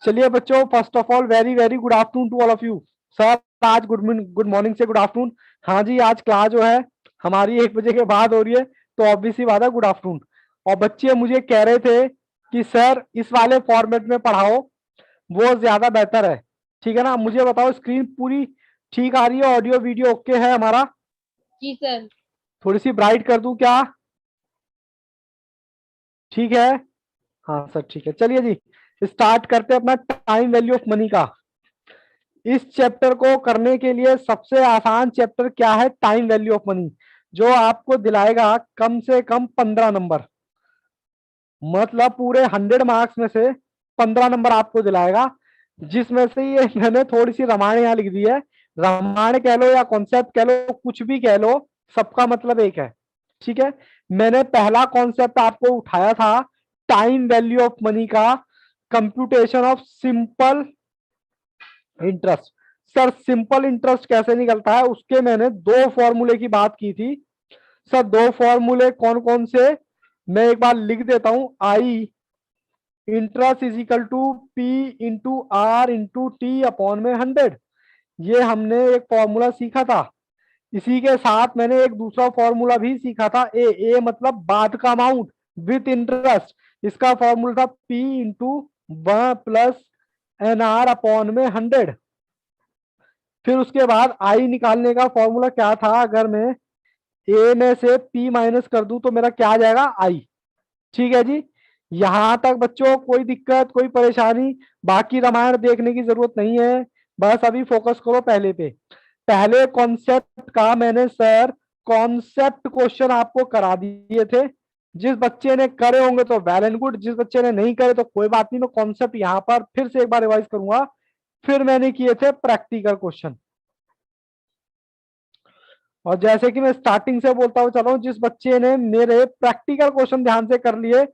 चलिए बच्चों, first of all very very good afternoon to all of you. Sir आज good morning से good afternoon. हाँ जी, आज क्लास जो है हमारी 1 बजे के बाद हो रही है, तो ऑब्वियसली बात है गुड आफ्टरनून। और बच्चे मुझे कह रहे थे कि सर इस वाले फॉर्मेट में पढ़ाओ, वो ज्यादा बेहतर है। ठीक है ना? मुझे बताओ, स्क्रीन पूरी ठीक आ रही है? ऑडियो वीडियो ओके है हमारा? जी सर। थोड़ी सी ब्राइट कर दूं क्या? ठीक है। हाँ सर ठीक है, चलिए जी स्टार्ट करते हैं अपना टाइम वैल्यू ऑफ मनी का। इस चैप्टर को करने के लिए सबसे आसान चैप्टर क्या है? टाइम वैल्यू ऑफ मनी, जो आपको दिलाएगा कम से कम 15 नंबर। मतलब पूरे 100 मार्क्स में से 15 नंबर आपको दिलाएगा। जिसमें से ये मैंने थोड़ी सी रामायण यहाँ लिख दी है। रामायण कह लो या कॉन्सेप्ट कह लो, कुछ भी कह लो, सबका मतलब एक है। ठीक है। मैंने पहला कॉन्सेप्ट आपको उठाया था टाइम वैल्यू ऑफ मनी का, computation of simple interest. Sir simple interest कैसे निकलता है, उसके मैंने 2 फॉर्मूले की बात की थी। सर 2 फॉर्मूले कौन कौन से, मैं एक बार लिख देता हूं। I interest is equal to P into R into T upon में 100। ये हमने एक फॉर्मूला सीखा था। इसी के साथ मैंने एक दूसरा फॉर्मूला भी सीखा था, ए मतलब बाद का अमाउंट विथ इंटरेस्ट। इसका फॉर्मूला था P into one plus N R upon में 100। फिर उसके बाद आई निकालने का फॉर्मूला क्या था, अगर मैं ए में से पी माइनस कर दूं तो मेरा क्या आ जाएगा? आई। ठीक है जी। यहां तक बच्चों कोई दिक्कत, कोई परेशानी? बाकी रामायण देखने की जरूरत नहीं है, बस अभी फोकस करो पहले पे। पहले कॉन्सेप्ट का मैंने सर कॉन्सेप्ट क्वेश्चन आपको करा दिए थे। जिस बच्चे ने करे होंगे तो वेल एंड गुड, जिस बच्चे ने नहीं करे तो कोई बात नहीं। मैं कॉन्सेप्ट यहां पर फिर से एक बार रिवाइज करूंगा। फिर मैंने किए थे प्रैक्टिकल क्वेश्चन। और जैसे कि मैं स्टार्टिंग से बोलता हूँ चलो, जिस बच्चे ने मेरे प्रैक्टिकल क्वेश्चन ध्यान से कर लिए,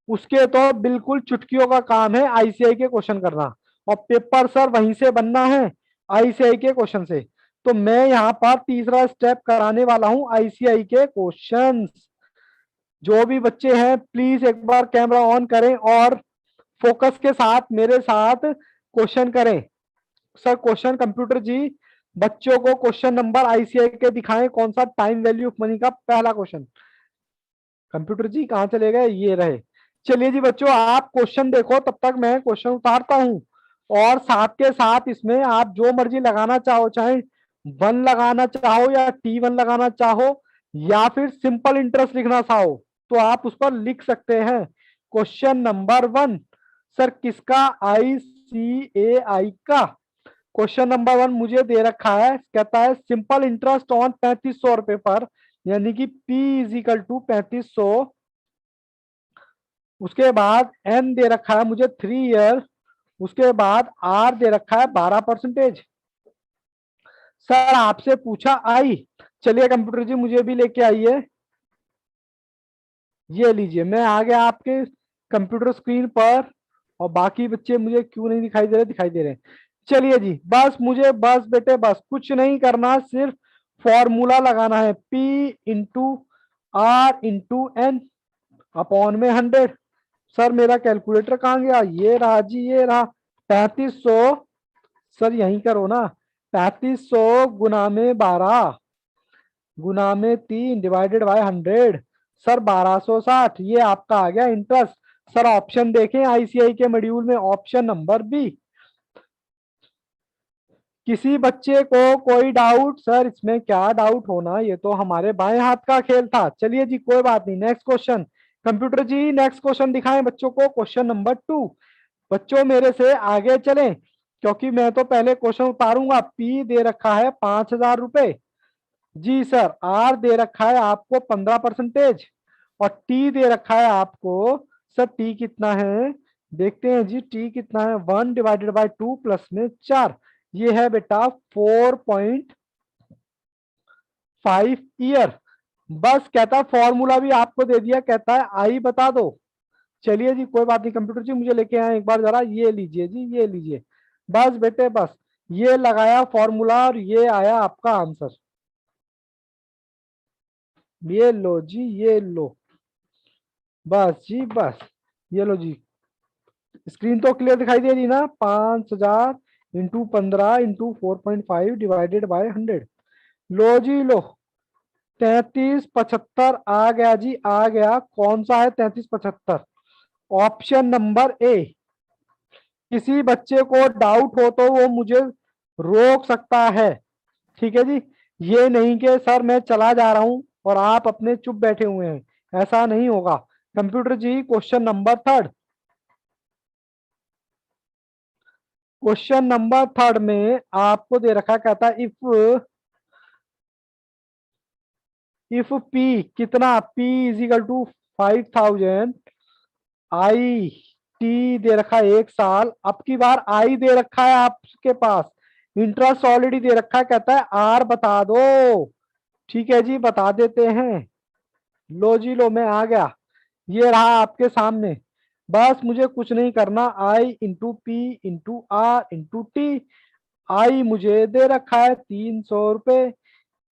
उसके तो बिल्कुल चुटकियों का काम है आईसीआई के क्वेश्चन करना। और पेपर सर वहीं से बनना है, आईसीआई के क्वेश्चन से। तो मैं यहाँ पर तीसरा स्टेप कराने वाला हूँ आईसीआई के क्वेश्चंस। जो भी बच्चे हैं प्लीज एक बार कैमरा ऑन करें और फोकस के साथ मेरे साथ क्वेश्चन करें। सर क्वेश्चन कंप्यूटर जी, बच्चों को क्वेश्चन नंबर आईसीआई के दिखाएं। कौन सा? टाइम वैल्यू ऑफ मनी का पहला क्वेश्चन। कंप्यूटर जी कहाँ चले गए? ये रहे। चलिए जी बच्चों, आप क्वेश्चन देखो, तब तक मैं क्वेश्चन उतारता हूं। और साथ के साथ इसमें आप जो मर्जी लगाना चाहो, चाहे 1 लगाना चाहो या T1 लगाना चाहो, या फिर सिंपल इंटरेस्ट लिखना चाहो, तो आप उस पर लिख सकते हैं। क्वेश्चन नंबर 1, सर किसका? ICAI का। क्वेश्चन नंबर 1 मुझे दे रखा है, कहता है सिंपल इंटरेस्ट ऑन 3500 रुपए पर, यानी कि P इज इक्वल टू 3500। उसके बाद एन दे रखा है मुझे 3 ईयर। उसके बाद आर दे रखा है 12%। सर आपसे पूछा आई। चलिए कंप्यूटर जी मुझे भी लेके आइए। ये लीजिए, मैं आ गया आपके कंप्यूटर स्क्रीन पर। और बाकी बच्चे मुझे क्यों नहीं दिखाई दे रहे? दिखाई दे रहे हैं। चलिए जी, बस मुझे बस बेटे बस कुछ नहीं करना, सिर्फ फॉर्मूला लगाना है। P into R into N upon में 100। सर मेरा कैलकुलेटर कहाँ गया? ये रहा जी, ये रहा। 3500, सर यहीं करो ना। 3500 गुना में 12 गुना में 3 डिवाइडेड बाय 100। सर 1260, ये आपका आ गया इंटरेस्ट। सर ऑप्शन देखें आईसीआई के मॉड्यूल में, ऑप्शन नंबर बी। किसी बच्चे को कोई डाउट? सर इसमें क्या डाउट होना, ये तो हमारे बाएं हाथ का खेल था। चलिए जी कोई बात नहीं, नेक्स्ट क्वेश्चन। कंप्यूटर जी नेक्स्ट क्वेश्चन दिखाएं बच्चों को, क्वेश्चन नंबर 2। बच्चों मेरे से आगे चलें, क्योंकि मैं तो पहले क्वेश्चन उतारूंगा। पी दे रखा है 5000 रुपए जी सर। आर दे रखा है आपको 15%। और टी दे रखा है आपको, सर टी कितना है देखते हैं जी। टी कितना है? 1/2 प्लस में 4। ये है बेटा 4.5 ईयर। बस कहता है फॉर्मूला भी आपको दे दिया, कहता है आई बता दो। चलिए जी कोई बात नहीं, कंप्यूटर जी मुझे लेके आए एक बार जरा। ये लीजिए जी, ये लीजिए। बस बेटे बस, ये लगाया फॉर्मूला और ये आया आपका आंसर। ये लो जी, ये लो। बस जी बस, ये लो जी। स्क्रीन तो क्लियर दिखाई दे रही ना? 5000 इंटू 15 इंटू 4.5 डिवाइडेड बाय 100। लो जी लो, 3375 आ गया जी, आ गया। कौन सा है 3375? ऑप्शन नंबर ए। किसी बच्चे को डाउट हो तो वो मुझे रोक सकता है, ठीक है जी। ये नहीं कि सर मैं चला जा रहा हूं और आप अपने चुप बैठे हुए हैं, ऐसा नहीं होगा। Computer ji, question number third. Question number third में आपको दे रखा, कहता है इफ पी कितना, P is equal to 5000, I T दे रखा है 1 साल। अब की बार आई दे रखा है आपके पास, इंटरेस्ट ऑलरेडी दे रखा है, कहता है आर बता दो। ठीक है जी, बता देते हैं। लो जी लो, मैं आ गया, ये रहा आपके सामने। बस मुझे कुछ नहीं करना, I into P into R into T. I मुझे दे रखा है 300 रुपए,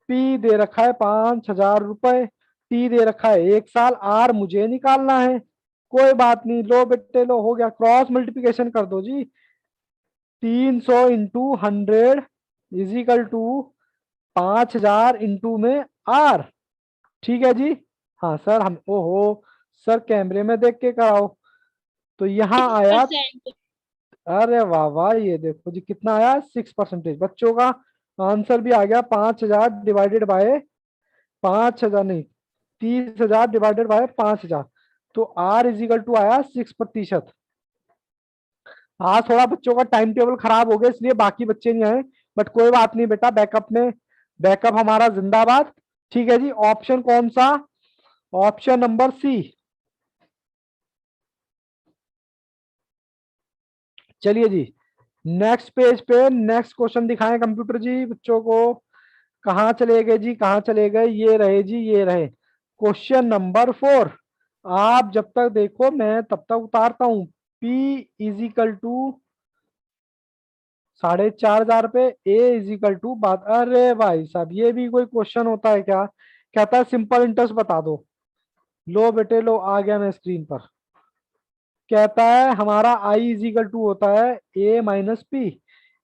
पी दे रखा है 5000 रुपए, टी दे रखा है 1 साल, आर मुझे निकालना है। कोई बात नहीं, लो बेटे लो, हो गया। क्रॉस मल्टीप्लिकेशन कर दो जी। 300 into 100 is equal to 5000 into में आर। ठीक है जी। हाँ सर, हम ओहो, सर कैमरे में देख के कराओ। तो यहाँ आया, 6%। अरे वाह वाह, ये देखो जी कितना आया, 6%। बच्चों का आंसर भी आ गया। 5000 डिवाइडेड बाय 5000 नहीं, 30,000 डिवाइडेड बाय 5000। तो आर इजिकल टू आया 6%। आज थोड़ा बच्चों का टाइम टेबल खराब हो गया, इसलिए बाकी बच्चे नहीं आए, बट कोई बात नहीं बेटा, बैकअप में बैकअप हमारा जिंदाबाद। ठीक है जी। ऑप्शन कौन सा? Option number C. चलिए जी, नेक्स्ट पेज पे नेक्स्ट क्वेश्चन दिखाएं कंप्यूटर जी बच्चों को। कहाँ चले गए जी, कहाँ चले गए? ये रहे जी, ये रहे। Question number 4। आप जब तक देखो मैं तब तक उतारता हूं। P इजिकल टू 4500 पे, ए इजिकल टू बात। अरे भाई साहब, ये भी कोई क्वेश्चन होता है क्या? कहता है सिंपल इंटरेस्ट बता दो। लो बेटे लो, आ गया मैं स्क्रीन पर। कहता है हमारा आई इजिकल टू होता है ए माइनस पी।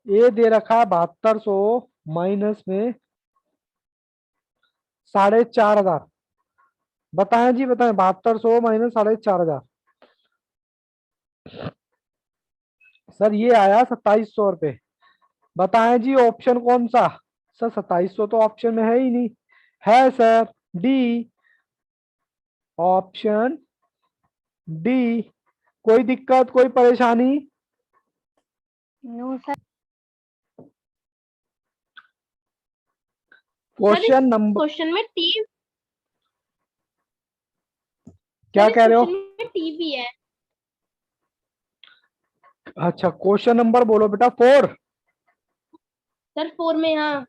ए दे रखा है 7200 माइनस में 4500। बताएं जी बताएं, 7200 माइनस 4500। सर ये आया 2700 रुपये। बताएं जी ऑप्शन कौन सा? सर 2700 तो ऑप्शन में है ही नहीं। है सर, डी, ऑप्शन डी। कोई दिक्कत, कोई परेशानी? No sir. सर इस क्वेश्चन नंबर, क्वेश्चन में टी, क्या सर इस कह रहे हो? क्वेश्चन में टी भी है। अच्छा, क्वेश्चन नंबर बोलो बेटा, 4। सर 4 में, हाँ।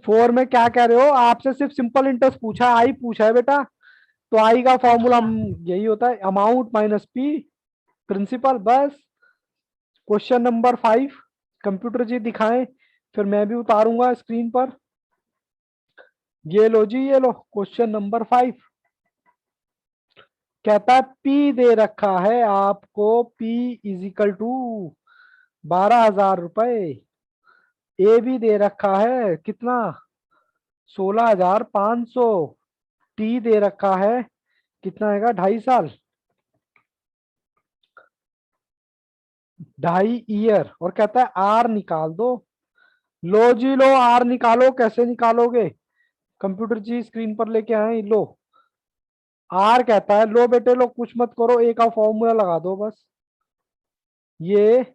4 में क्या कह रहे हो? आपसे सिर्फ सिंपल इंटरेस्ट पूछा है, आई पूछा है बेटा। तो आई का फॉर्मूला अच्छा। यही होता है, अमाउंट माइनस पी प्रिंसिपल, बस। क्वेश्चन नंबर 5 कंप्यूटर जी दिखाएं, फिर मैं भी उतारूंगा स्क्रीन पर। ये लो जी, ये लो क्वेश्चन नंबर 5। कहता है पी दे रखा है आपको, पी इजिकल टू 12,000 रुपए। ए भी दे रखा है कितना, 16,500। टी दे रखा है कितना आएगा, 2.5 साल, 2.5 ईयर। और कहता है आर निकाल दो। लो जी लो, आर निकालो। कैसे निकालोगे? कंप्यूटर जी स्क्रीन पर लेके आए, लो। आर कहता है, लो बेटे लो, कुछ मत करो, ए का फॉर्मूला लगा दो बस। ये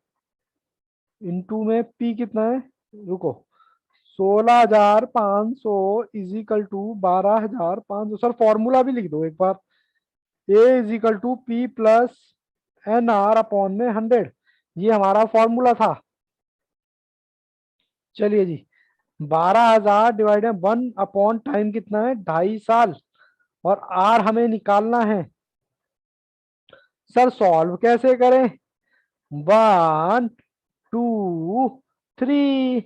इनटू में पी कितना है, रुको, 16,500 इजिकल टू 12,500। सर फॉर्मूला भी लिख दो एक बार। A is equal to P plus N R upon में 100। ये हमारा फॉर्मूला था। चलिए जी, 12,000 डिवाइडेड 1 अपॉन टाइम कितना है, 2.5 साल। और आर हमें निकालना है। सर सॉल्व कैसे करें? 1 2 3,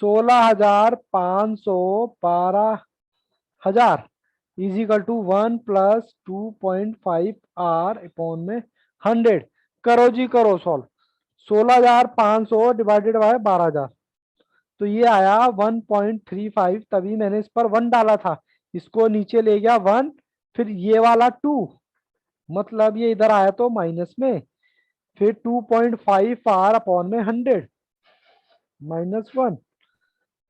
16,500 12,000 equal to 1 plus 2.5 R upon में 100। करो जी करो सॉल्व। 16,500 डिवाइडेड बाय 12,000, तो ये आया 1.35। तभी मैंने इस पर 1 डाला था, इसको नीचे ले गया 1, फिर ये वाला 2, मतलब ये इधर आया तो माइनस में, फिर 2.5 आर अपॉन में 100 -1,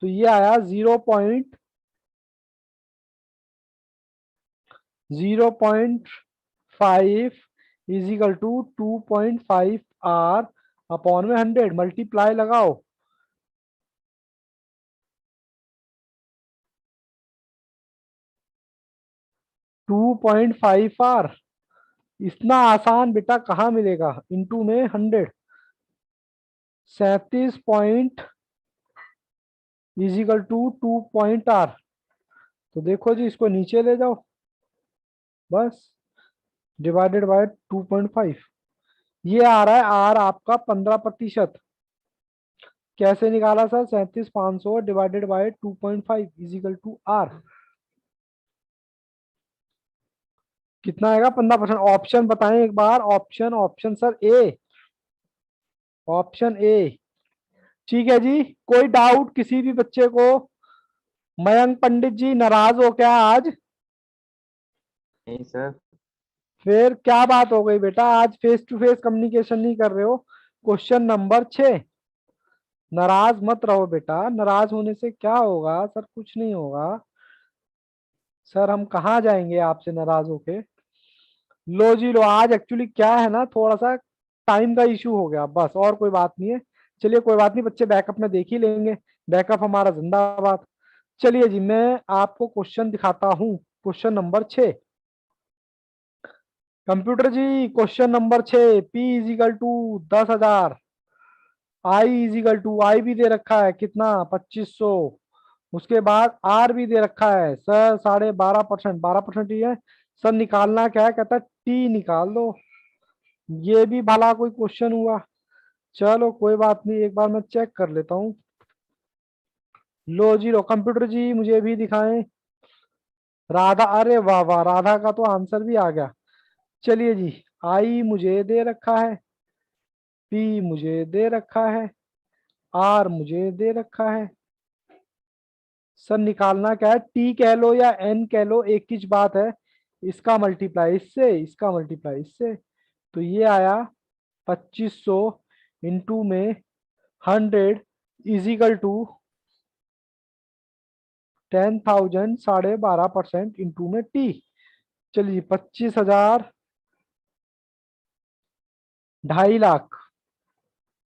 तो ये आया 0.5 is equal to 2.5 R upon में 100। मल्टीप्लाई लगाओ, 2.5 आर, इतना आसान बेटा कहाँ मिलेगा, इंटू में 100, 37 point is equal to 2 R. तो देखो जी इसको नीचे ले जाओ बस, डिवाइडेड बाय 2.5, ये आ रहा है आर आपका 15%। कैसे निकाला sir, 37,500 divided by 2.5 is equal to R, कितना आएगा 15%। ऑप्शन बताएं एक बार, option option sir A, option A. ठीक है जी, कोई डाउट किसी भी बच्चे को? मयंक पंडित जी नाराज हो क्या आज? नहीं सर। फिर क्या बात हो गई बेटा, आज फेस टू फेस कम्युनिकेशन नहीं कर रहे हो? क्वेश्चन नंबर 6, नाराज मत रहो बेटा, नाराज होने से क्या होगा सर, कुछ नहीं होगा सर, हम कहाँ जाएंगे आपसे नाराज होके। लो जी लो, आज एक्चुअली क्या है ना, थोड़ा सा टाइम का इशू हो गया बस, और कोई बात नहीं है। चलिए कोई बात नहीं, बच्चे बैकअप में देख ही लेंगे, बैकअप हमारा जिंदाबाद। चलिए जी मैं आपको क्वेश्चन दिखाता हूँ, question number 6। Computer ji question number 6, P is equal to 10,000, I is equal to, I भी दे रखा है कितना 2500, उसके बाद आर भी दे रखा है सर 12.5%, 12% ही है सर। निकालना क्या है, कहता है टी निकाल दो। ये भी भला कोई क्वेश्चन हुआ? चलो कोई बात नहीं, एक बार मैं चेक कर लेता हूँ। लो जी लो, कंप्यूटर जी मुझे भी दिखाएं। राधा, अरे वाह वाह, राधा का तो आंसर भी आ गया। चलिए जी, आई मुझे दे रखा है, पी मुझे दे रखा है, आर मुझे दे रखा है सर। निकालना क्या है, टी कह लो या एन कह लो, एक ही बात है। इसका मल्टीप्लाई इससे, इसका मल्टीप्लाई इससे, तो ये आया 2500 इंटू में 100 इजिकल टू 10,000, 12.5% इंटू में टी। चलिए 25,000, 2.5 लाख,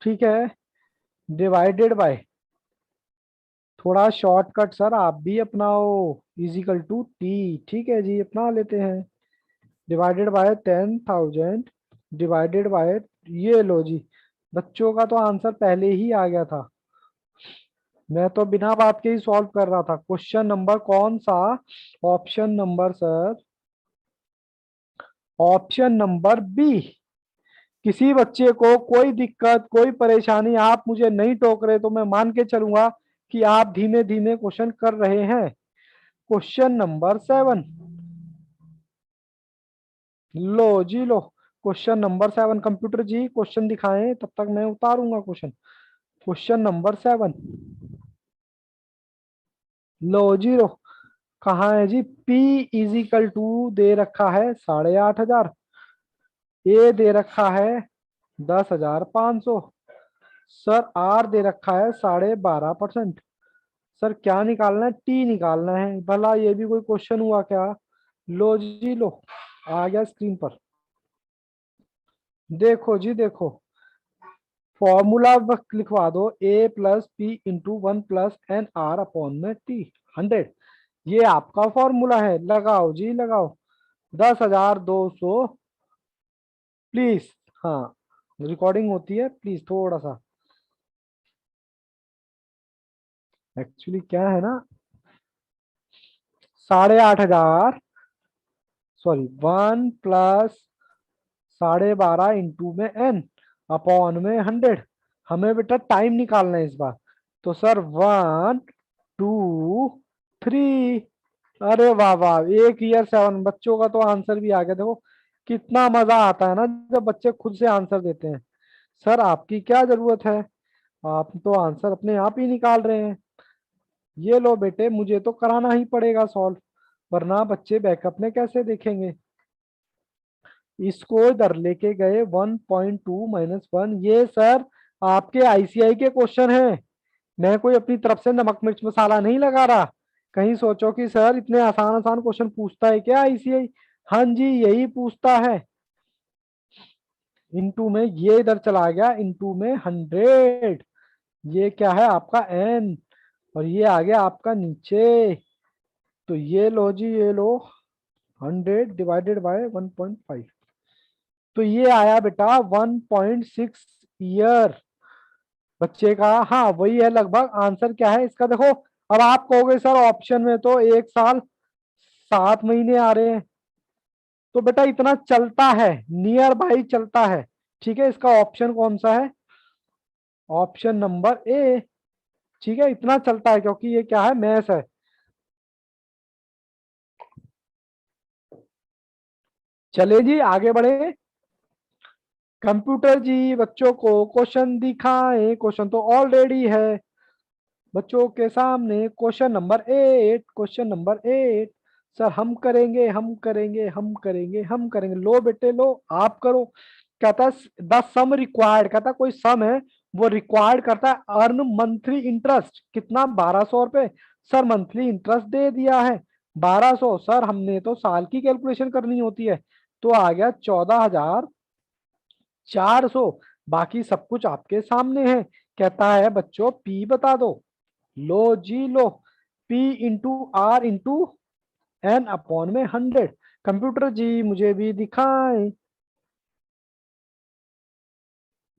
ठीक है, डिवाइडेड बाय, थोड़ा शॉर्टकट सर आप भी अपनाओ, इजिकल टू टी, ठीक है जी अपना लेते हैं, डिवाइडेड बाय 10,000 डिवाइडेड बाय, ये लो जी, बच्चों का तो आंसर पहले ही आ गया था, मैं तो बिना बात के ही सॉल्व कर रहा था। क्वेश्चन नंबर कौन सा, option number sir, option number B. किसी बच्चे को कोई दिक्कत कोई परेशानी, आप मुझे नहीं टोक रहे तो मैं मान के चलूंगा कि आप धीमे धीमे क्वेश्चन कर रहे हैं। क्वेश्चन नंबर 7, लो जी लो, question number 7, computer ji question दिखाएं, तब तक मैं उतारूंगा क्वेश्चन। क्वेश्चन नंबर 7, लो जी लो, कहाँ है जी, P इजिकल टू दे रखा है 8,500, ए दे रखा है 10,500 सर, आर दे रखा है 12.5%। सर क्या निकालना है, टी निकालना है, भला ये भी कोई क्वेश्चन हुआ क्या? लो जी लो, आ गया स्क्रीन पर, देखो जी देखो, फॉर्मूला लिखवा दो, A plus P into 1 + n r upon में टी 100, ये आपका फॉर्मूला है, लगाओ जी लगाओ, 10,200 प्लीज। हाँ रिकॉर्डिंग होती है, प्लीज थोड़ा सा, एक्चुअली क्या है ना, 8,500, सॉरी 1 + 12.5 इंटू में n अपॉन में 100, हमें बेटा टाइम निकालना है इस बार, तो सर 1 2 3, अरे वाह वाह, 1 ईयर 7, बच्चों का तो आंसर भी आ गया देखो, कितना मजा आता है ना जब बच्चे खुद से आंसर देते हैं। सर आपकी क्या जरूरत है, आप तो आंसर अपने आप ही निकाल रहे हैं। ये लो बेटे, मुझे तो कराना ही पड़ेगा सॉल्व, वरना बच्चे बैकअप में कैसे देखेंगे। इसको इधर लेके गए 1.2 माइनस 1। ये सर आपके आईसीआई के क्वेश्चन है, मैं कोई अपनी तरफ से नमक मिर्च मसाला नहीं लगा रहा। कहीं सोचो कि सर इतने आसान आसान क्वेश्चन पूछता है क्या आईसीआई। हाँ जी, यही पूछता है। इनटू में ये इधर चला गया, इनटू में 100, ये क्या है आपका एन, और ये आ गया आपका नीचे। तो ये लो जी, ये लो 100 डिवाइडेड बाय 1.5, तो ये आया बेटा 1.6 ईयर बच्चे का। हाँ वही है लगभग। आंसर क्या है इसका देखो। अब आप कहोगे सर ऑप्शन में तो 1 साल 7 महीने आ रहे हैं, तो बेटा इतना चलता है, नियर बाई चलता है। ठीक है, इसका ऑप्शन कौन सा है, ऑप्शन नंबर ए। ठीक है, इतना चलता है क्योंकि ये क्या है, मैथ है। चले जी आगे बढ़े। कंप्यूटर जी बच्चों को क्वेश्चन दिखाएं। क्वेश्चन तो ऑलरेडी है बच्चों के सामने, question number 8। Question number 8 sir हम करेंगे, हम करेंगे, हम करेंगे, हम करेंगे। लो बेटे लो, आप करो। कहता द सम रिक्वायर्ड, कहता कोई सम है वो रिक्वायर्ड करता है अर्न मंथली इंटरेस्ट कितना, 1200 रुपए। सर मंथली इंटरेस्ट दे दिया है 1200। सर हमने तो साल की कैलकुलेशन करनी होती है, तो आ गया 14,400। बाकी सब कुछ आपके सामने है। कहता है बच्चों पी बता दो। लो जी लो, P into R into N upon में 100। कंप्यूटर जी मुझे भी दिखाएं।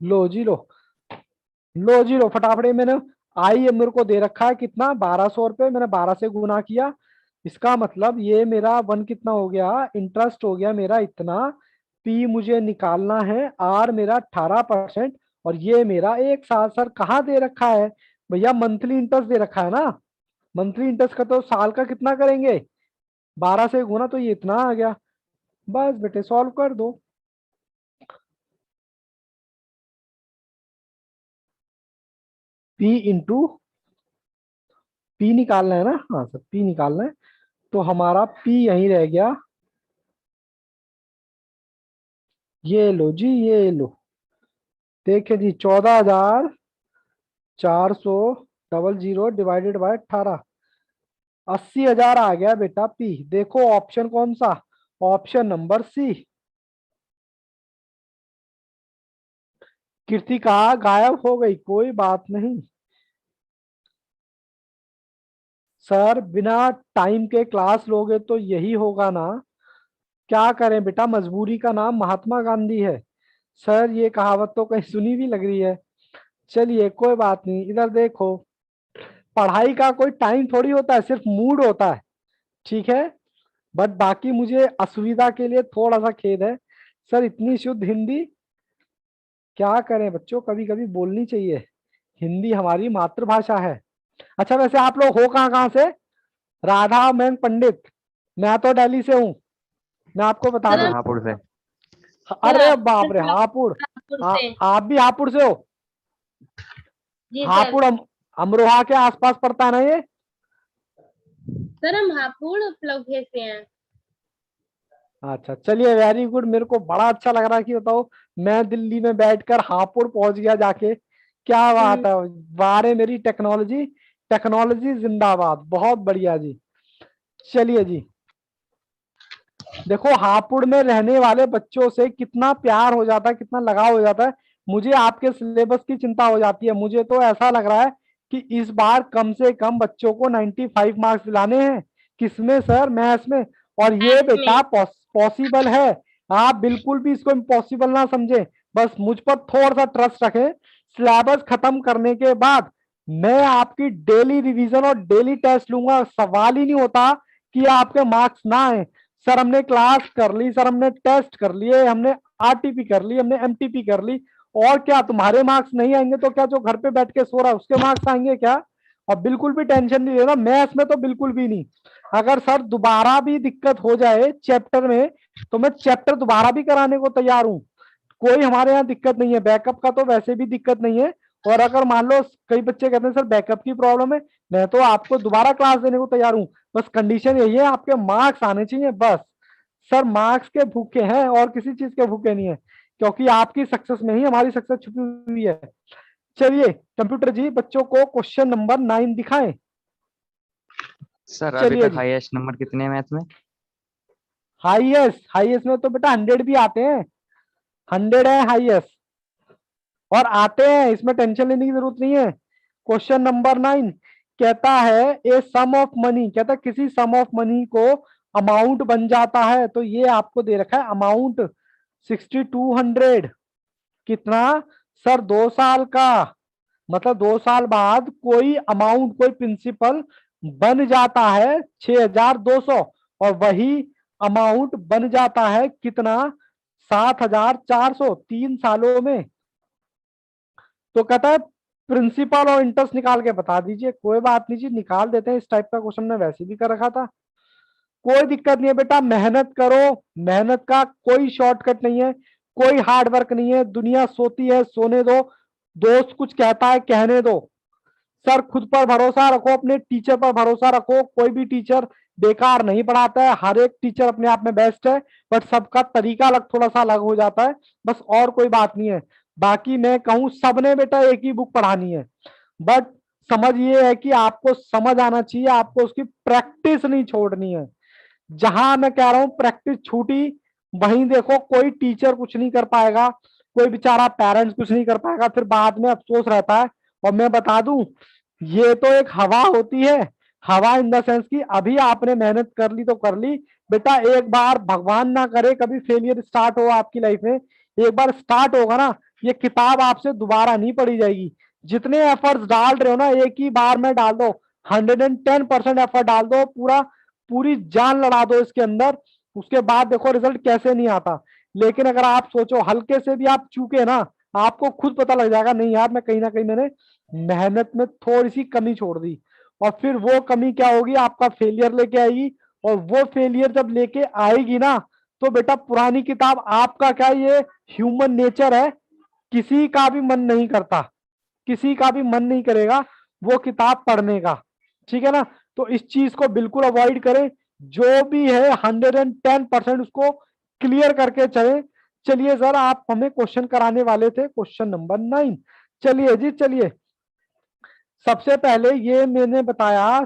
लो जी लो, लो जी लो फटाफट। मैंने आई मेरे को दे रखा है कितना, 1200 रुपए। मैंने 12 से गुना किया, इसका मतलब ये मेरा वन कितना हो गया, इंटरेस्ट हो गया मेरा इतना। पी मुझे निकालना है, आर मेरा 18%, और ये मेरा 1 साल। सर कहाँ दे रखा है भैया, मंथली इंटरेस्ट दे रखा है ना। मंथली इंटरेस्ट का तो साल का कितना करेंगे, 12 से गुना, तो ये इतना आ गया। बस बेटे सॉल्व कर दो। पी इंटू पी निकालना है ना, हाँ सर पी निकालना है, तो हमारा पी यहीं रह गया। ये लो जी, ये लो, देखिए जी 14,400 डिवाइडेड बाय 18, 80,000 आ गया बेटा पी। देखो ऑप्शन कौन सा, ऑप्शन नंबर सी। कृतिका गायब हो गई, कोई बात नहीं। सर बिना टाइम के क्लास लोगे तो यही होगा ना, क्या करें बेटा, मजबूरी का नाम महात्मा गांधी है। सर ये कहावत तो कहीं सुनी भी लग रही है। चलिए कोई बात नहीं, इधर देखो, पढ़ाई का कोई टाइम थोड़ी होता है, सिर्फ मूड होता है। ठीक है, बट बाकी मुझे असुविधा के लिए थोड़ा सा खेद है। सर इतनी शुद्ध हिंदी, क्या करें बच्चों, कभी कभी बोलनी चाहिए, हिंदी हमारी मातृभाषा है। अच्छा वैसे आप लोग हो कहाँ कहाँ से, राधा मैं पंडित, मैं तो दिल्ली से हूँ, मैं आपको बता सर दूं। हम हापुड़ से। सर अरे आप बाप रे, हापुड़। नागपुर से। आप भी हापुड़ से हो। जी सर। हापुड़ अमरोहा के आसपास पड़ता है ना ये। सर हम हापुड़ उपलब्ध से हैं। अच्छा चलिए, वेरी गुड, मेरे को बड़ा अच्छा लग रहा है कि बताओ मैं दिल्ली में बैठकर हापुड़ पहुंच गया जाके, क्या बात है। बारे मेरी टेक्नोलॉजी, टेक्नोलॉजी जिंदाबाद, बहुत बढ़िया जी। चलिए जी, देखो हापुड़ में रहने वाले बच्चों से कितना प्यार हो जाता है, कितना लगाव हो जाता है। मुझे आपके सिलेबस की चिंता हो जाती है। मुझे तो ऐसा लग रहा है कि इस बार कम से कम बच्चों को 95 मार्क्स दिलाने हैं। किसमें सर, मैथ्स में। और ये मैथ्स में। बेटा पॉसिबल है, आप बिल्कुल भी इसको इम्पॉसिबल ना समझे। बस मुझ पर थोड़ा सा ट्रस्ट रखें। सिलेबस खत्म करने के बाद मैं आपकी डेली रिवीजन और डेली टेस्ट लूंगा। सवाल ही नहीं होता कि आपके मार्क्स ना आए। सर हमने क्लास कर ली, सर हमने टेस्ट कर लिए, हमने आरटीपी कर ली, हमने एमटीपी कर ली, और क्या तुम्हारे मार्क्स नहीं आएंगे तो क्या जो घर पे बैठ के सो रहा है उसके मार्क्स आएंगे क्या। और बिल्कुल भी टेंशन नहीं लेना, मैथ्स में तो बिल्कुल भी नहीं। अगर सर दोबारा भी दिक्कत हो जाए चैप्टर में तो मैं चैप्टर दोबारा भी कराने को तैयार हूँ, कोई हमारे यहाँ दिक्कत नहीं है। बैकअप का तो वैसे भी दिक्कत नहीं है। और अगर मान लो कई बच्चे कहते हैं सर बैकअप की प्रॉब्लम है, मैं तो आपको दोबारा क्लास देने को तैयार हूँ। बस कंडीशन यही है, आपके मार्क्स आने चाहिए बस। सर मार्क्स के भूखे हैं और किसी चीज के भूखे नहीं है, क्योंकि आपकी सक्सेस में ही हमारी सक्सेस छुपी हुई है। चलिए कंप्यूटर जी बच्चों को क्वेश्चन नंबर 9 दिखाएं। सर अभी चलिए तक जी। हाईएस्ट नंबर कितने हैं मैथ में? हाईएस्ट हाईएस्ट में तो बेटा 100 भी आते हैं, 100 है हाईएस्ट, और आते हैं, इसमें टेंशन लेने की जरूरत नहीं है। क्वेश्चन नंबर 9 कहता है ए सम ऑफ मनी, कहता है किसी सम ऑफ मनी को अमाउंट बन जाता है। तो ये आपको दे रखा है अमाउंट 6200, कितना सर 2 साल का, मतलब 2 साल बाद कोई अमाउंट कोई प्रिंसिपल बन जाता है 6200, और वही अमाउंट बन जाता है कितना 7400 3 सालों में। तो कहता है प्रिंसिपल और इंटरेस्ट निकाल के बता दीजिए। कोई बात नहीं जी, निकाल देते हैं, इस टाइप का क्वेश्चन ने वैसे भी कर रखा था। कोई दिक्कत नहीं है बेटा, मेहनत करो, मेहनत का कोई शॉर्टकट नहीं है, कोई हार्ड वर्क नहीं है। दुनिया सोती है, सोने दो, दोस्त कुछ कहता है कहने दो। सर खुद पर भरोसा रखो, अपने टीचर पर भरोसा रखो, कोई भी टीचर बेकार नहीं पढ़ाता है, हर एक टीचर अपने आप में बेस्ट है, बट सबका तरीका अलग थोड़ा सा अलग हो जाता है, बस और कोई बात नहीं है। बाकी मैं कहूं सबने बेटा एक ही बुक पढ़ानी है, बट समझ ये है कि आपको समझ आना चाहिए, आपको उसकी प्रैक्टिस नहीं छोड़नी है। जहां मैं कह रहा हूं प्रैक्टिस छूटी, वहीं देखो कोई टीचर कुछ नहीं कर पाएगा, कोई बेचारा पेरेंट्स कुछ नहीं कर पाएगा, फिर बाद में अफसोस रहता है। और मैं बता दूं, ये तो एक हवा होती है, हवा इन द सेंस की अभी आपने मेहनत कर ली तो कर ली बेटा, एक बार भगवान ना करे कभी फेलियर स्टार्ट हो आपकी लाइफ में, एक बार स्टार्ट होगा ना, ये किताब आपसे दोबारा नहीं पढ़ी जाएगी। जितने एफर्ट्स डाल रहे हो ना एक ही बार में डाल दो, 110% एफर्ट डाल दो, पूरा पूरी जान लड़ा दो इसके अंदर, उसके बाद देखो रिजल्ट कैसे नहीं आता। लेकिन अगर आप सोचो हल्के से भी आप चूके ना, आपको खुद पता लग जाएगा नहीं यार मैं कहीं ना कहीं मैंने मेहनत में थोड़ी सी कमी छोड़ दी, और फिर वो कमी क्या होगी, आपका फेलियर लेके आएगी। और वो फेलियर जब लेके आएगी ना, तो बेटा पुरानी किताब आपका क्या, ये ह्यूमन नेचर है, किसी का भी मन नहीं करता, किसी का भी मन नहीं करेगा वो किताब पढ़ने का, ठीक है ना। तो इस चीज को बिल्कुल अवॉइड करें, जो भी है 110% उसको क्लियर करके चले। चलिए सर आप हमें क्वेश्चन कराने वाले थे क्वेश्चन नंबर 9, चलिए जी चलिए। सबसे पहले ये मैंने बताया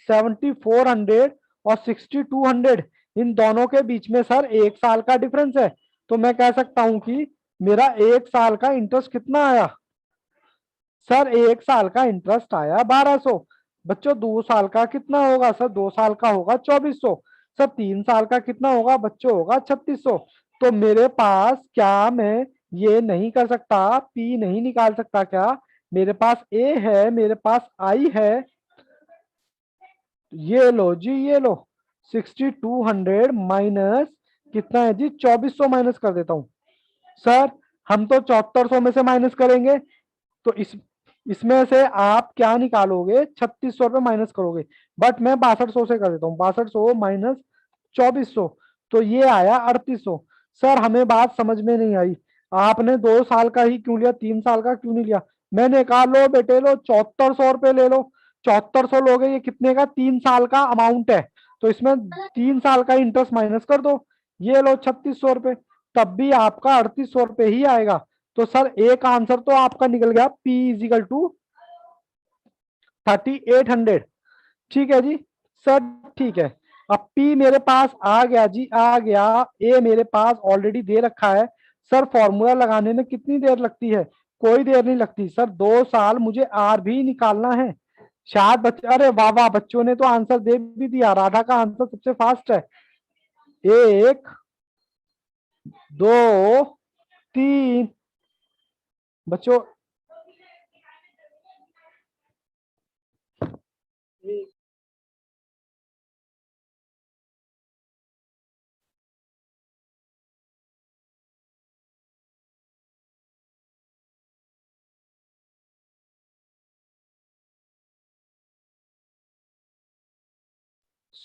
7400 और 6200, इन दोनों के बीच में सर 1 साल का डिफरेंस है। तो मैं कह सकता हूं कि मेरा 1 साल का इंटरेस्ट कितना आया, सर 1 साल का इंटरेस्ट आया 1200। बच्चों 2 साल का कितना होगा, सर 2 साल का होगा 2400। सर 3 साल का कितना होगा बच्चों, होगा 3600। तो मेरे पास क्या मैं ये नहीं कर सकता, पी नहीं निकाल सकता क्या, मेरे पास ए है, मेरे पास आई है, ये लो जी ये लो, 6200 माइनस कितना है जी 2400, माइनस कर देता हूं। सर हम तो 7400 में से माइनस करेंगे, तो इसमें से आप क्या निकालोगे, 3600 रुपये माइनस करोगे, बट मैं 6200 से कर देता हूँ, 6200 माइनस 2400, तो ये आया 3800। सर हमें बात समझ में नहीं आई, आपने 2 साल का ही क्यों लिया, 3 साल का क्यों नहीं लिया। मैंने कहा लो बेटे लो 7400 रुपये ले लो, 7400 लोगे, ये कितने का 3 साल का अमाउंट है, तो इसमें 3 साल का इंटरेस्ट माइनस कर दो, ये लो 3600 रुपये, तब भी आपका 3800 रुपये ही आएगा। तो सर एक आंसर तो आपका निकल गया, P इजिकल टू 3800, ठीक है जी सर, ठीक है। अब P मेरे पास आ गया जी, आ गया, A मेरे पास ऑलरेडी दे रखा है। सर फॉर्मूला लगाने में कितनी देर लगती है, कोई देर नहीं लगती सर, 2 साल मुझे आर भी निकालना है। शायद बच्चे, अरे वाह वाह बच्चों ने तो आंसर दे भी दिया, राधा का आंसर सबसे फास्ट है। 1 2 3 बच्चों,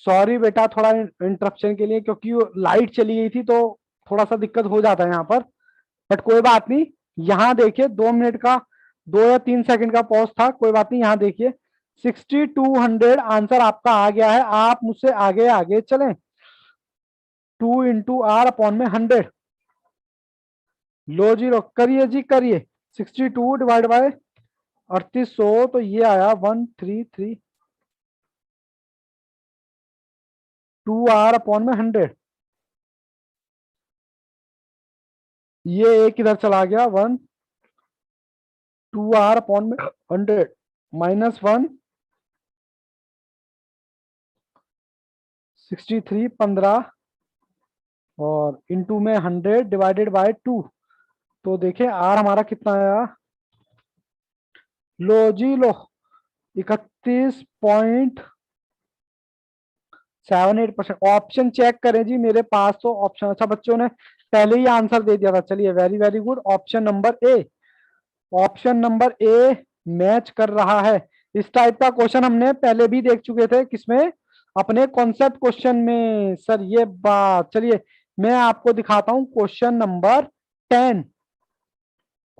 सॉरी बेटा थोड़ा इंटरप्शन के लिए, क्योंकि लाइट चली गई थी तो थोड़ा सा दिक्कत हो जाता है यहाँ पर, बट कोई बात नहीं। यहाँ देखिए 2 मिनट का, 2 या 3 सेकंड का पॉज था, कोई बात नहीं। यहाँ देखिए 6200 आंसर आपका आ गया है। आप मुझसे आगे आगे चलें। 2 × R/100। लो जी, लो करिए जी करिए। 62 डिवाइड बाय 3800, तो ये आया 133। 2R/100। ये एक इधर चला गया 1। 2R/100 -1 63 15 और इंटू में 100 डिवाइडेड बाय 2। तो देखें आर हमारा कितना आया। लो जी लो, 31.78%। ऑप्शन चेक करें जी, मेरे पास तो ऑप्शन, अच्छा बच्चों ने पहले ही आंसर दे दिया था। चलिए very very good. Option number ए, ऑप्शन नंबर ए मैच कर रहा है। इस टाइप का क्वेश्चन हमने पहले भी देख चुके थे, किसमें, अपने कॉन्सेप्ट क्वेश्चन में सर। ये बात, चलिए मैं आपको दिखाता हूं क्वेश्चन नंबर 10।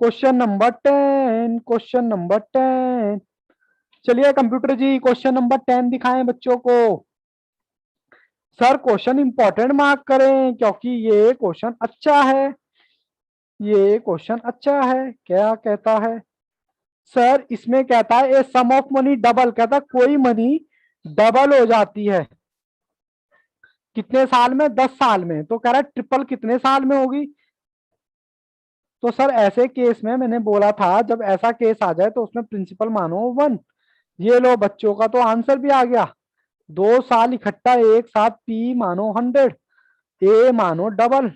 Question number 10। चलिए कंप्यूटर जी क्वेश्चन नंबर 10 दिखाएं बच्चों को। सर क्वेश्चन इंपॉर्टेंट मार्क करें, क्योंकि ये क्वेश्चन अच्छा है। ये क्वेश्चन अच्छा है। क्या कहता है सर, इसमें कहता है ए सम ऑफ मनी डबल, कहता है कोई मनी डबल हो जाती है कितने साल में, 10 साल में। तो कह रहा है ट्रिपल कितने साल में होगी। तो सर ऐसे केस में मैंने बोला था, जब ऐसा केस आ जाए तो उसमें प्रिंसिपल मानो 1। ये लो बच्चों का तो आंसर भी आ गया। 2 साल इकट्ठा एक साथ, पी मानो 100, ए मानो डबल।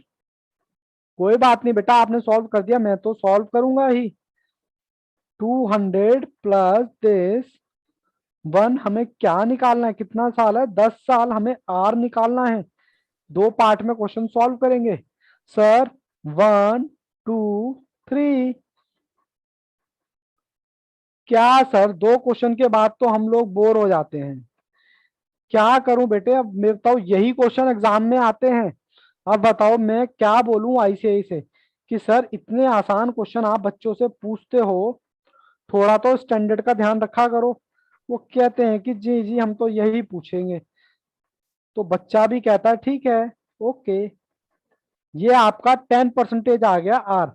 कोई बात नहीं बेटा, आपने सॉल्व कर दिया, मैं तो सॉल्व करूंगा ही। 200 प्लस दिस 1, हमें क्या निकालना है, कितना साल है, 10 साल। हमें आर निकालना है। 2 पार्ट में क्वेश्चन सॉल्व करेंगे सर। 1 2 3। क्या सर, 2 क्वेश्चन के बाद तो हम लोग बोर हो जाते हैं। क्या करूं बेटे, अब मैं बताओ, यही क्वेश्चन एग्जाम में आते हैं। अब बताओ मैं क्या बोलूं आईसीआई से कि सर इतने आसान क्वेश्चन आप बच्चों से पूछते हो, थोड़ा तो स्टैंडर्ड का ध्यान रखा करो। वो कहते हैं कि जी जी हम तो यही पूछेंगे। तो बच्चा भी कहता है ठीक है, ओके। ये आपका 10% आ गया आर।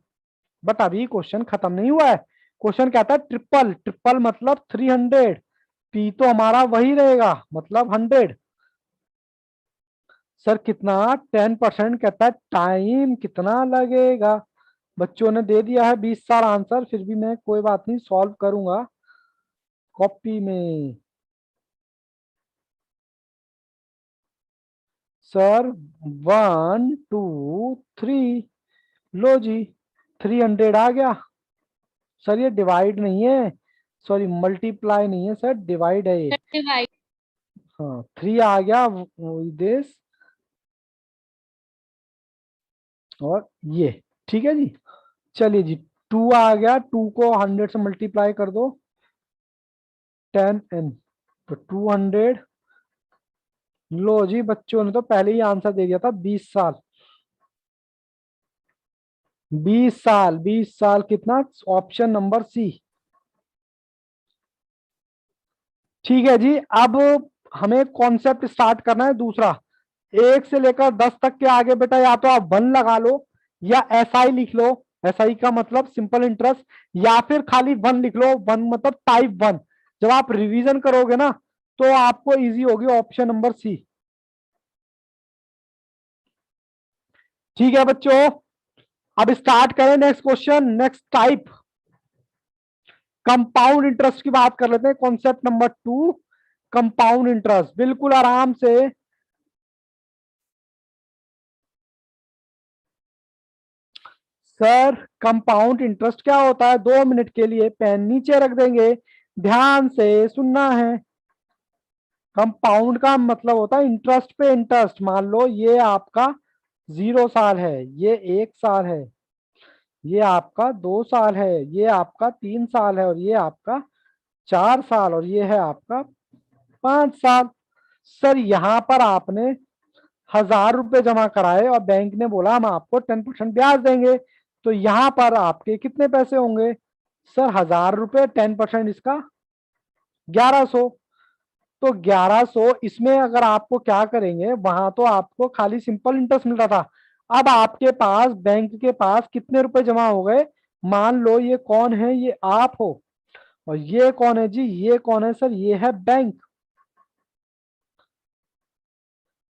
बट अभी क्वेश्चन खत्म नहीं हुआ है। क्वेश्चन कहता है ट्रिपल, ट्रिपल मतलब 300। पी तो हमारा वही रहेगा, मतलब 100। सर कितना, 10%। कहता है टाइम कितना लगेगा। बच्चों ने दे दिया है 20 साल आंसर, फिर भी मैं कोई बात नहीं सॉल्व करूंगा कॉपी में। सर 1 2 3, लो जी 300 आ गया। सर ये डिवाइड नहीं है, सॉरी मल्टीप्लाई नहीं है सर, डिवाइड है ये। डिवाइड। हाँ 3 आ गया दिस, और ये ठीक है जी। चलिए जी 2 आ गया, 2 को 100 से मल्टीप्लाई कर दो, 10n। तो 200। लो जी बच्चों ने तो पहले ही आंसर दे दिया था, 20 साल। 20 साल, 20 साल कितना, ऑप्शन नंबर सी। ठीक है जी। अब हमें कॉन्सेप्ट स्टार्ट करना है दूसरा। 1 से लेकर 10 तक के आगे बेटा या तो आप 1 लगा लो, या एसआई लिख लो। एसआई का मतलब सिंपल इंटरेस्ट, या फिर खाली 1 लिख लो। 1 मतलब टाइप 1। जब आप रिवीजन करोगे ना तो आपको इजी होगी, ऑप्शन नंबर सी। ठीक है बच्चों, अब स्टार्ट करें next question, next type. Compound interest की बात कर लेते हैं, कॉन्सेप्ट नंबर 2, कंपाउंड इंटरेस्ट। बिल्कुल आराम से। सर कंपाउंड इंटरेस्ट क्या होता है, 2 मिनट के लिए पेन नीचे रख देंगे, ध्यान से सुनना है। कंपाउंड का मतलब होता है इंटरेस्ट पे इंटरेस्ट। मान लो ये आपका 0 साल है, ये 1 साल है, ये आपका 2 साल है, ये आपका 3 साल है, और ये आपका 4 साल, और ये है आपका 5 साल। सर यहाँ पर आपने 1000 रुपए जमा कराए और बैंक ने बोला हम आपको 10% ब्याज देंगे, तो यहाँ पर आपके कितने पैसे होंगे? सर 1000 रुपए 10% इसका 1100। तो 1100 इसमें अगर आपको क्या करेंगे, वहां तो आपको खाली सिंपल इंटरेस्ट मिल रहा था, अब आपके पास बैंक के पास कितने रुपए जमा हो गए? मान लो ये कौन है, ये आप हो, और ये कौन है जी? ये कौन है सर? ये है बैंक।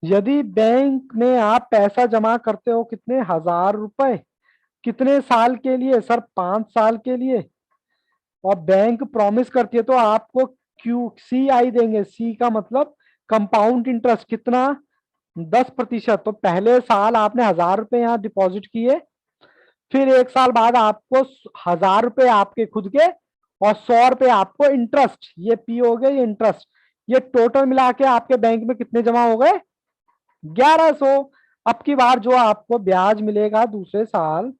यदि बैंक में आप पैसा जमा करते हो कितने 1000 रुपए, कितने साल के लिए सर? 5 साल के लिए। और बैंक प्रॉमिस करती है तो आपको क्यू सी आई देंगे। सी का मतलब कंपाउंड इंटरेस्ट, कितना? 10%। तो पहले साल आपने 1000 रुपए यहाँ डिपॉजिट किए, फिर 1 साल बाद आपको 1000 रुपए आपके खुद के और 100 रुपए आपको इंटरेस्ट, ये पी हो गए, ये इंटरेस्ट, ये टोटल मिला के आपके बैंक में कितने जमा हो गए? 1100। अब की बार जो आपको ब्याज मिलेगा दूसरे साल,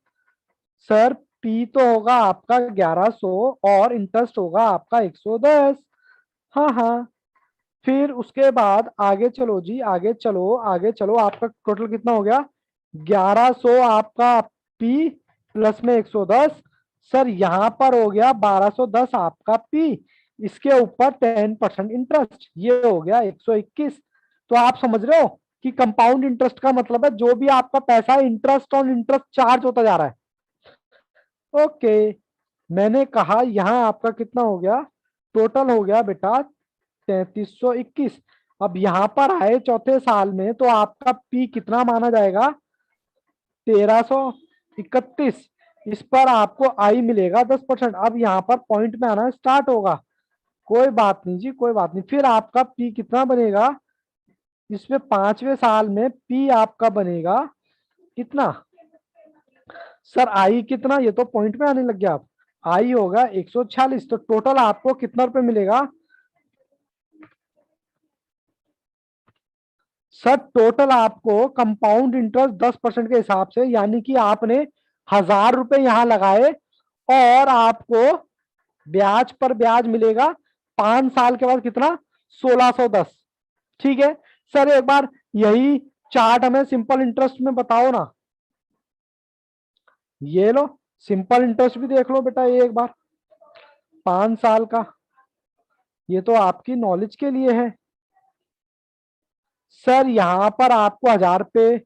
सर पी तो होगा आपका 1100 और इंटरेस्ट होगा आपका 110। हाँ हाँ। फिर उसके बाद आगे चलो जी, आगे चलो, आगे चलो, आपका टोटल कितना हो गया? 1100 आपका पी प्लस में 110। सर यहाँ पर हो गया 1210 आपका पी, इसके ऊपर 10% इंटरेस्ट, ये हो गया 121। तो आप समझ रहे हो कि कंपाउंड इंटरेस्ट का मतलब है जो भी आपका पैसा इंटरेस्ट ऑन इंटरेस्ट चार्ज होता जा रहा है। ओके, मैंने कहा यहाँ आपका कितना हो गया? टोटल हो गया बेटा 3321। अब यहाँ पर आए चौथे साल में तो आपका पी कितना माना जाएगा? 1331। इस पर आपको आई मिलेगा 10%। अब यहाँ पर पॉइंट में आना स्टार्ट होगा। कोई बात नहीं जी, कोई बात नहीं। फिर आपका पी कितना बनेगा? इसमें 5वें साल में पी आपका बनेगा कितना? सर आई कितना? ये तो पॉइंट में आने लग गया। आप आई होगा 146। तो टोटल आपको कितना रुपए मिलेगा? सर टोटल आपको कंपाउंड इंटरेस्ट 10% के हिसाब से, यानी कि आपने 1000 रुपए यहां लगाए और आपको ब्याज पर ब्याज मिलेगा 5 साल के बाद कितना? 1610। ठीक है सर, एक बार यही चार्ट हमें सिंपल इंटरेस्ट में बताओ ना। ये लो, सिंपल इंटरेस्ट भी देख लो बेटा एक बार, 5 साल का। ये तो आपकी नॉलेज के लिए है। सर यहाँ पर आपको 1000 रुपए,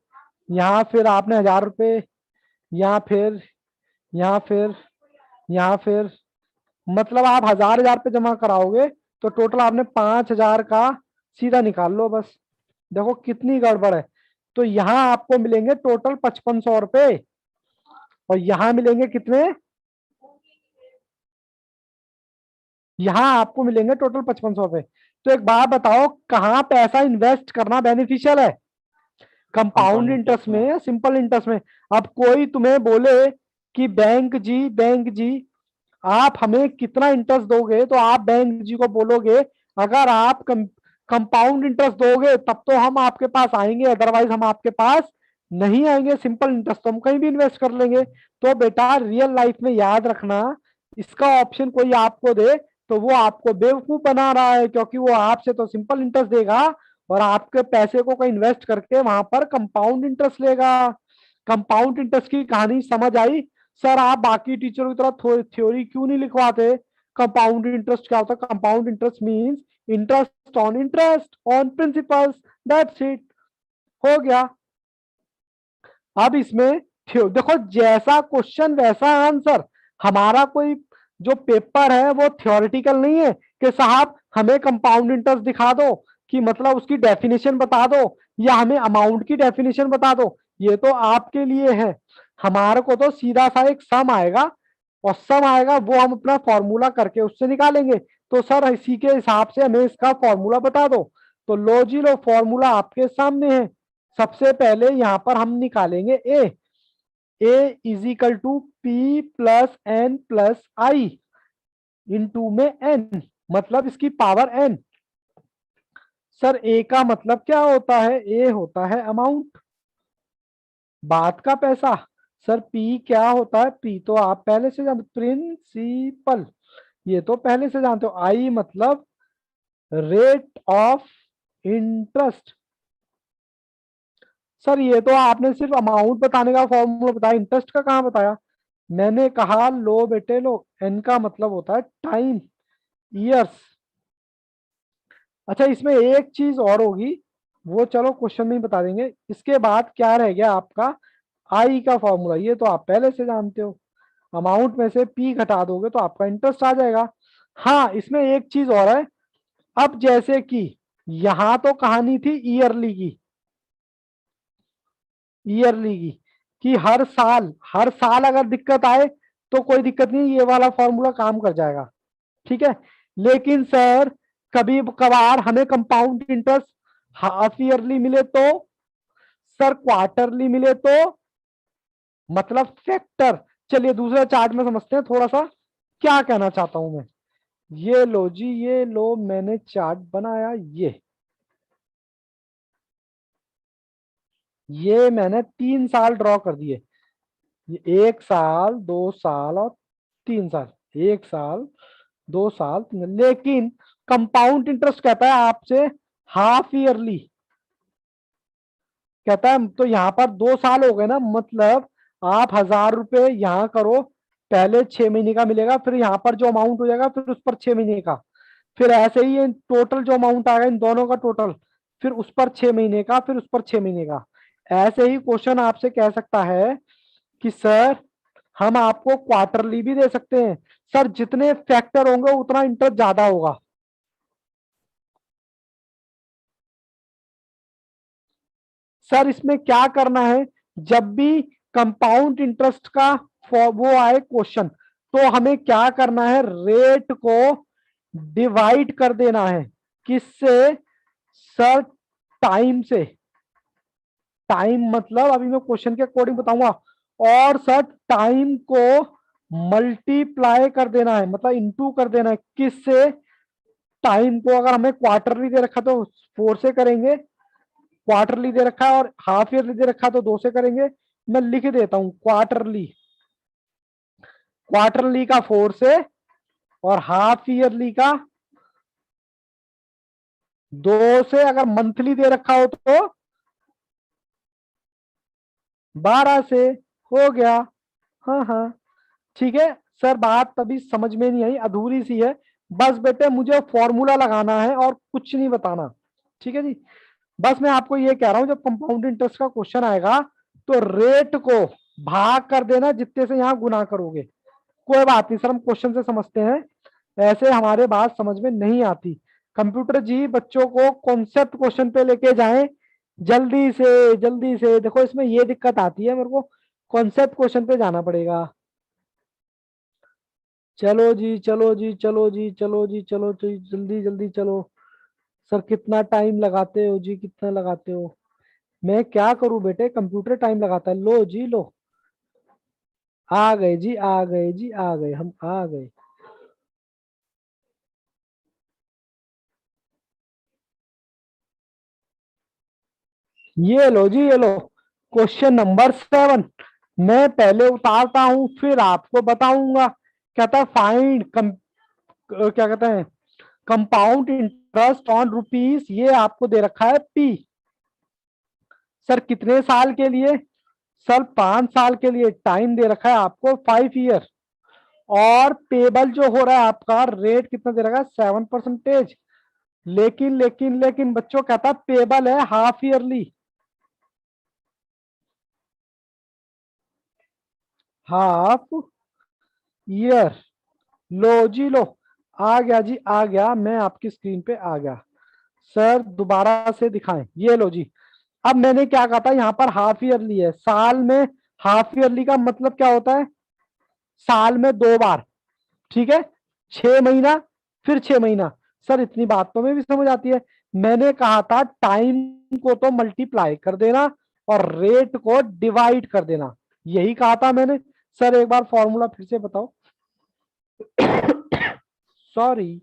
यहाँ फिर आपने 1000 रुपए, यहाँ फिर, यहाँ फिर, यहाँ फिर, मतलब आप 1000 पे जमा कराओगे तो टोटल आपने 5000 का सीधा निकाल लो बस। देखो कितनी गड़बड़ है। तो यहाँ आपको मिलेंगे टोटल 5500 रुपए और यहाँ मिलेंगे कितने? यहाँ आपको मिलेंगे टोटल 5500 रुपए। तो एक बात बताओ, कहाँ पैसा इन्वेस्ट करना बेनिफिशियल है? कंपाउंड इंटरेस्ट में या सिंपल इंटरेस्ट में? अब कोई तुम्हें बोले कि बैंक जी, बैंक जी आप हमें कितना इंटरेस्ट दोगे, तो आप बैंक जी को बोलोगे अगर आप कंपाउंड इंटरेस्ट दोगे तब तो हम आपके पास आएंगे, अदरवाइज हम आपके पास नहीं आएंगे। सिंपल इंटरेस्ट तो हम कहीं भी इन्वेस्ट कर लेंगे। तो बेटा रियल लाइफ में याद रखना, इसका ऑप्शन कोई आपको दे तो वो आपको बेवकूफ बना रहा है, क्योंकि वो आपसे तो सिंपल इंटरेस्ट देगा और आपके पैसे को कहीं इन्वेस्ट करके वहां पर कंपाउंड इंटरेस्ट लेगा। कंपाउंड इंटरेस्ट की कहानी समझ आई? सर आप बाकी टीचरों की तरह थ्योरी क्यों नहीं लिखवाते? कंपाउंड इंटरेस्ट क्या होता है? Compound interest means interest on principles, that's it, हो गया। अब इसमें देखो, जैसा क्वेश्चन वैसा आंसर। हमारा कोई जो पेपर है वो थ्योरेटिकल नहीं है कि साहब हमें कंपाउंड इंटरेस्ट दिखा दो, कि मतलब उसकी डेफिनेशन बता दो या हमें अमाउंट की डेफिनेशन बता दो। ये तो आपके लिए है। हमारे को तो सीधा सा एक सम आएगा और सम आएगा वो हम अपना फॉर्मूला करके उससे निकालेंगे। तो सर इसी के हिसाब से हमें इसका फॉर्मूला बता दो। तो लो जी लो, फॉर्मूला आपके सामने है। सबसे पहले यहां पर हम निकालेंगे A is equal to P plus N plus I, into में एन, मतलब इसकी पावर एन। सर ए का मतलब क्या होता है? ए होता है अमाउंट, बात का पैसा। सर पी क्या होता है? पी तो आप पहले से जानते, प्रिंसिपल, ये तो पहले से जानते हो। आई मतलब रेट ऑफ इंटरेस्ट। सर ये तो आपने सिर्फ अमाउंट बताने का फॉर्मूला बताया, इंटरेस्ट का कहाँ बताया? मैंने कहा लो बेटे लो, एन का मतलब होता है टाइम, ईयर्स। अच्छा इसमें एक चीज और होगी, वो चलो क्वेश्चन में ही बता देंगे। इसके बाद क्या रह गया आपका? आई का फॉर्मूला, ये तो आप पहले से जानते हो। अमाउंट में से पी घटा दोगे तो आपका इंटरेस्ट आ जाएगा। हाँ इसमें एक चीज और है। अब जैसे कि यहां तो कहानी थी ईयरली की, ईयरली की, कि हर साल अगर दिक्कत आए तो कोई दिक्कत नहीं, ये वाला फॉर्मूला काम कर जाएगा। ठीक है, लेकिन सर कभी कभार हमें कंपाउंड इंटरेस्ट हाफ ईयरली मिले तो, सर क्वार्टरली मिले तो, मतलब फैक्टर। चलिए दूसरा चार्ट में समझते हैं थोड़ा सा क्या कहना चाहता हूं मैं। ये लो जी, ये लो, मैंने चार्ट बनाया, ये मैंने 3 साल ड्रॉ कर दिए। ये 1 साल, 2 साल और 3 साल, 1 साल, 2 साल, 3 साल। लेकिन कंपाउंड इंटरेस्ट कहता है आपसे हाफ ईयरली, कहता है तो यहां पर 2 साल हो गए ना, मतलब आप 1000 रुपए यहां करो, पहले 6 महीने का मिलेगा, फिर यहाँ पर जो अमाउंट हो जाएगा फिर उस पर 6 महीने का, फिर ऐसे ही टोटल जो अमाउंट आएगा इन दोनों का टोटल, फिर उस पर 6 महीने का, फिर उस पर 6 महीने का। ऐसे ही क्वेश्चन आपसे कह सकता है कि सर हम आपको क्वार्टरली भी दे सकते हैं, सर जितने फैक्टर होंगे उतना इंटरेस्ट ज्यादा होगा। सर इसमें क्या करना है, जब भी कंपाउंड इंटरेस्ट का वो आए क्वेश्चन, तो हमें क्या करना है, रेट को डिवाइड कर देना है। किससे? सर टाइम से। टाइम मतलब अभी मैं क्वेश्चन के अकॉर्डिंग बताऊंगा। और सर टाइम को मल्टीप्लाई कर देना है, मतलब इंटू कर देना है। किससे? टाइम को अगर हमें क्वार्टरली दे रखा तो 4 से करेंगे, क्वार्टरली दे रखा है और हाफ ईयरली दे रखा है तो 2 से करेंगे। मैं लिख देता हूं क्वार्टरली, क्वार्टरली का 4 से, और हाफ ईयरली का 2 से। अगर मंथली दे रखा हो तो 12 से। हो गया। हाँ हाँ ठीक है। सर बात तभी समझ में नहीं आई, अधूरी सी है। बस बेटे मुझे फॉर्मूला लगाना है और कुछ नहीं बताना। ठीक है जी, बस मैं आपको ये कह रहा हूं, जब कंपाउंड इंटरेस्ट का क्वेश्चन आएगा तो रेट को भाग कर देना, जितने से यहां गुना करोगे। कोई बात नहीं सर, हम क्वेश्चन से समझते हैं, ऐसे हमारे बात समझ में नहीं आती। कंप्यूटर जी बच्चों को कॉन्सेप्ट क्वेश्चन पे लेके जाएं, जल्दी से जल्दी से। देखो इसमें ये दिक्कत आती है, मेरे को कॉन्सेप्ट क्वेश्चन पे जाना पड़ेगा। चलो जी चलो जी चलो जी चलो जी चलो जी, जल्दी जल्दी चलो। सर कितना टाइम लगाते हो जी, कितना लगाते हो? मैं क्या करूं बेटे, कंप्यूटर टाइम लगाता है। लो जी लो, आ गए जी, आ गए जी, आ गए, हम आ गए। ये लो जी, ये लो, क्वेश्चन नंबर 7। मैं पहले उतारता हूं फिर आपको बताऊंगा। कहता है फाइंड क्या कहते हैं, कंपाउंड इंटरेस्ट ऑन रुपीस, ये आपको दे रखा है पी। सर कितने साल के लिए? सर 5 साल के लिए। टाइम दे रखा है आपको 5 ईयर। और पेबल जो हो रहा है आपका, रेट कितना दे रखा है? 7%। लेकिन बच्चों कहता है पेबल है हाफ ईयरली, हाफ ईयर। लो जी लो, आ गया जी आ गया, मैं आपकी स्क्रीन पे आ गया। सर दोबारा से दिखाएं, ये लो जी। अब मैंने क्या कहा था, यहाँ पर हाफ ईयरली है, साल में हाफ ईयरली का मतलब क्या होता है? साल में 2 बार। ठीक है, 6 महीना फिर 6 महीना। सर इतनी बात तो में भी समझ आती है। मैंने कहा था टाइम को तो मल्टीप्लाई कर देना और रेट को डिवाइड कर देना, यही कहा था मैंने। सर एक बार फॉर्मूला फिर से बताओ। सॉरी।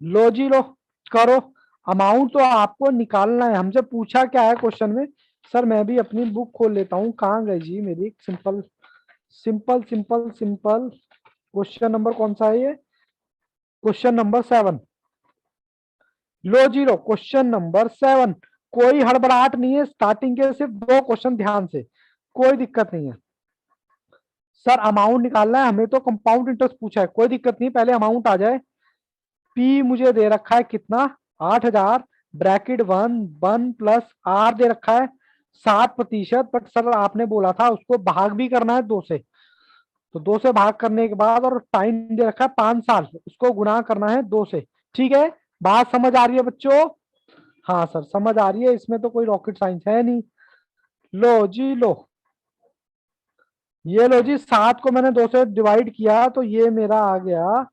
लो जी लो, करो। अमाउंट तो आपको निकालना है, हमसे पूछा क्या है क्वेश्चन में। सर मैं भी अपनी बुक खोल लेता हूँ, कहाँ गई जी मेरी? Simple simple simple simple, question number कौन सा है ये? Question number 7। लो जी लो, क्वेश्चन नंबर 7। कोई हड़बड़ाहट नहीं है, स्टार्टिंग के सिर्फ 2 क्वेश्चन ध्यान से, कोई दिक्कत नहीं है। सर अमाउंट निकालना है हमें, तो कंपाउंड इंटरेस्ट पूछा है, कोई दिक्कत नहीं, पहले अमाउंट आ जाए। पी मुझे दे रखा है कितना, 8000, ब्रैकेट 1 प्लस आर दे रखा है 7%। बट सर आपने बोला था उसको भाग भी करना है 2 से, तो 2 से भाग करने के बाद, और टाइम दे रखा है 5 साल, उसको गुणा करना है 2 से। ठीक है, बात समझ आ रही है बच्चों? हाँ सर समझ आ रही है, इसमें तो कोई रॉकेट साइंस है नहीं। लो जी लो, ये लो जी, 7 को मैंने 2 से डिवाइड किया तो ये मेरा आ गया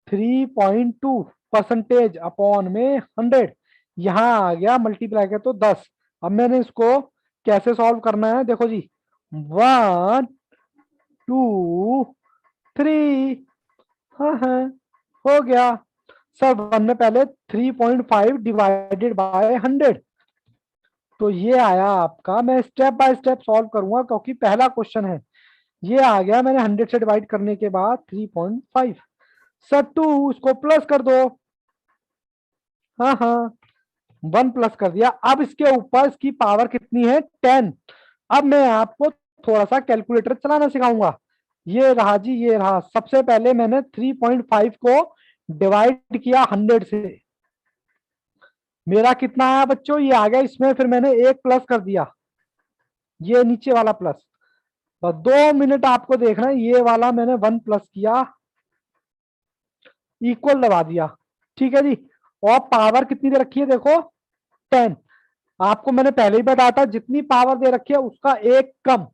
3.2% अपॉन में 100। यहां आ गया मल्टीप्लाई के तो 10। अब मैंने इसको कैसे सॉल्व करना है, देखो जी, 1 2 3, हाँ हाँ हो गया। सर 1 में पहले 3.5 डिवाइडेड बाय 100, तो ये आया आपका, मैं स्टेप बाय स्टेप सॉल्व करूंगा क्योंकि पहला क्वेश्चन है। ये आ गया मैंने 100 से डिवाइड करने के बाद 3.5। सर 2 उसको प्लस कर दो, हाँ हाँ 1 प्लस कर दिया। अब इसके ऊपर इसकी पावर कितनी है, 10। अब मैं आपको थोड़ा सा कैलकुलेटर चलाना सिखाऊंगा। ये रहा जी, ये रहा। सबसे पहले मैंने 3.5 को डिवाइड किया 100 से, मेरा कितना आया बच्चों, ये आ गया। इसमें फिर मैंने 1 प्लस कर दिया, ये नीचे वाला प्लस। तो 2 मिनट आपको देखना है, ये वाला मैंने 1 प्लस किया, इक्वल दबा दिया। ठीक है जी, और पावर कितनी दे रखी है देखो, 10। आपको मैंने पहले ही बताया था, जितनी पावर दे रखी है उसका 1 कम,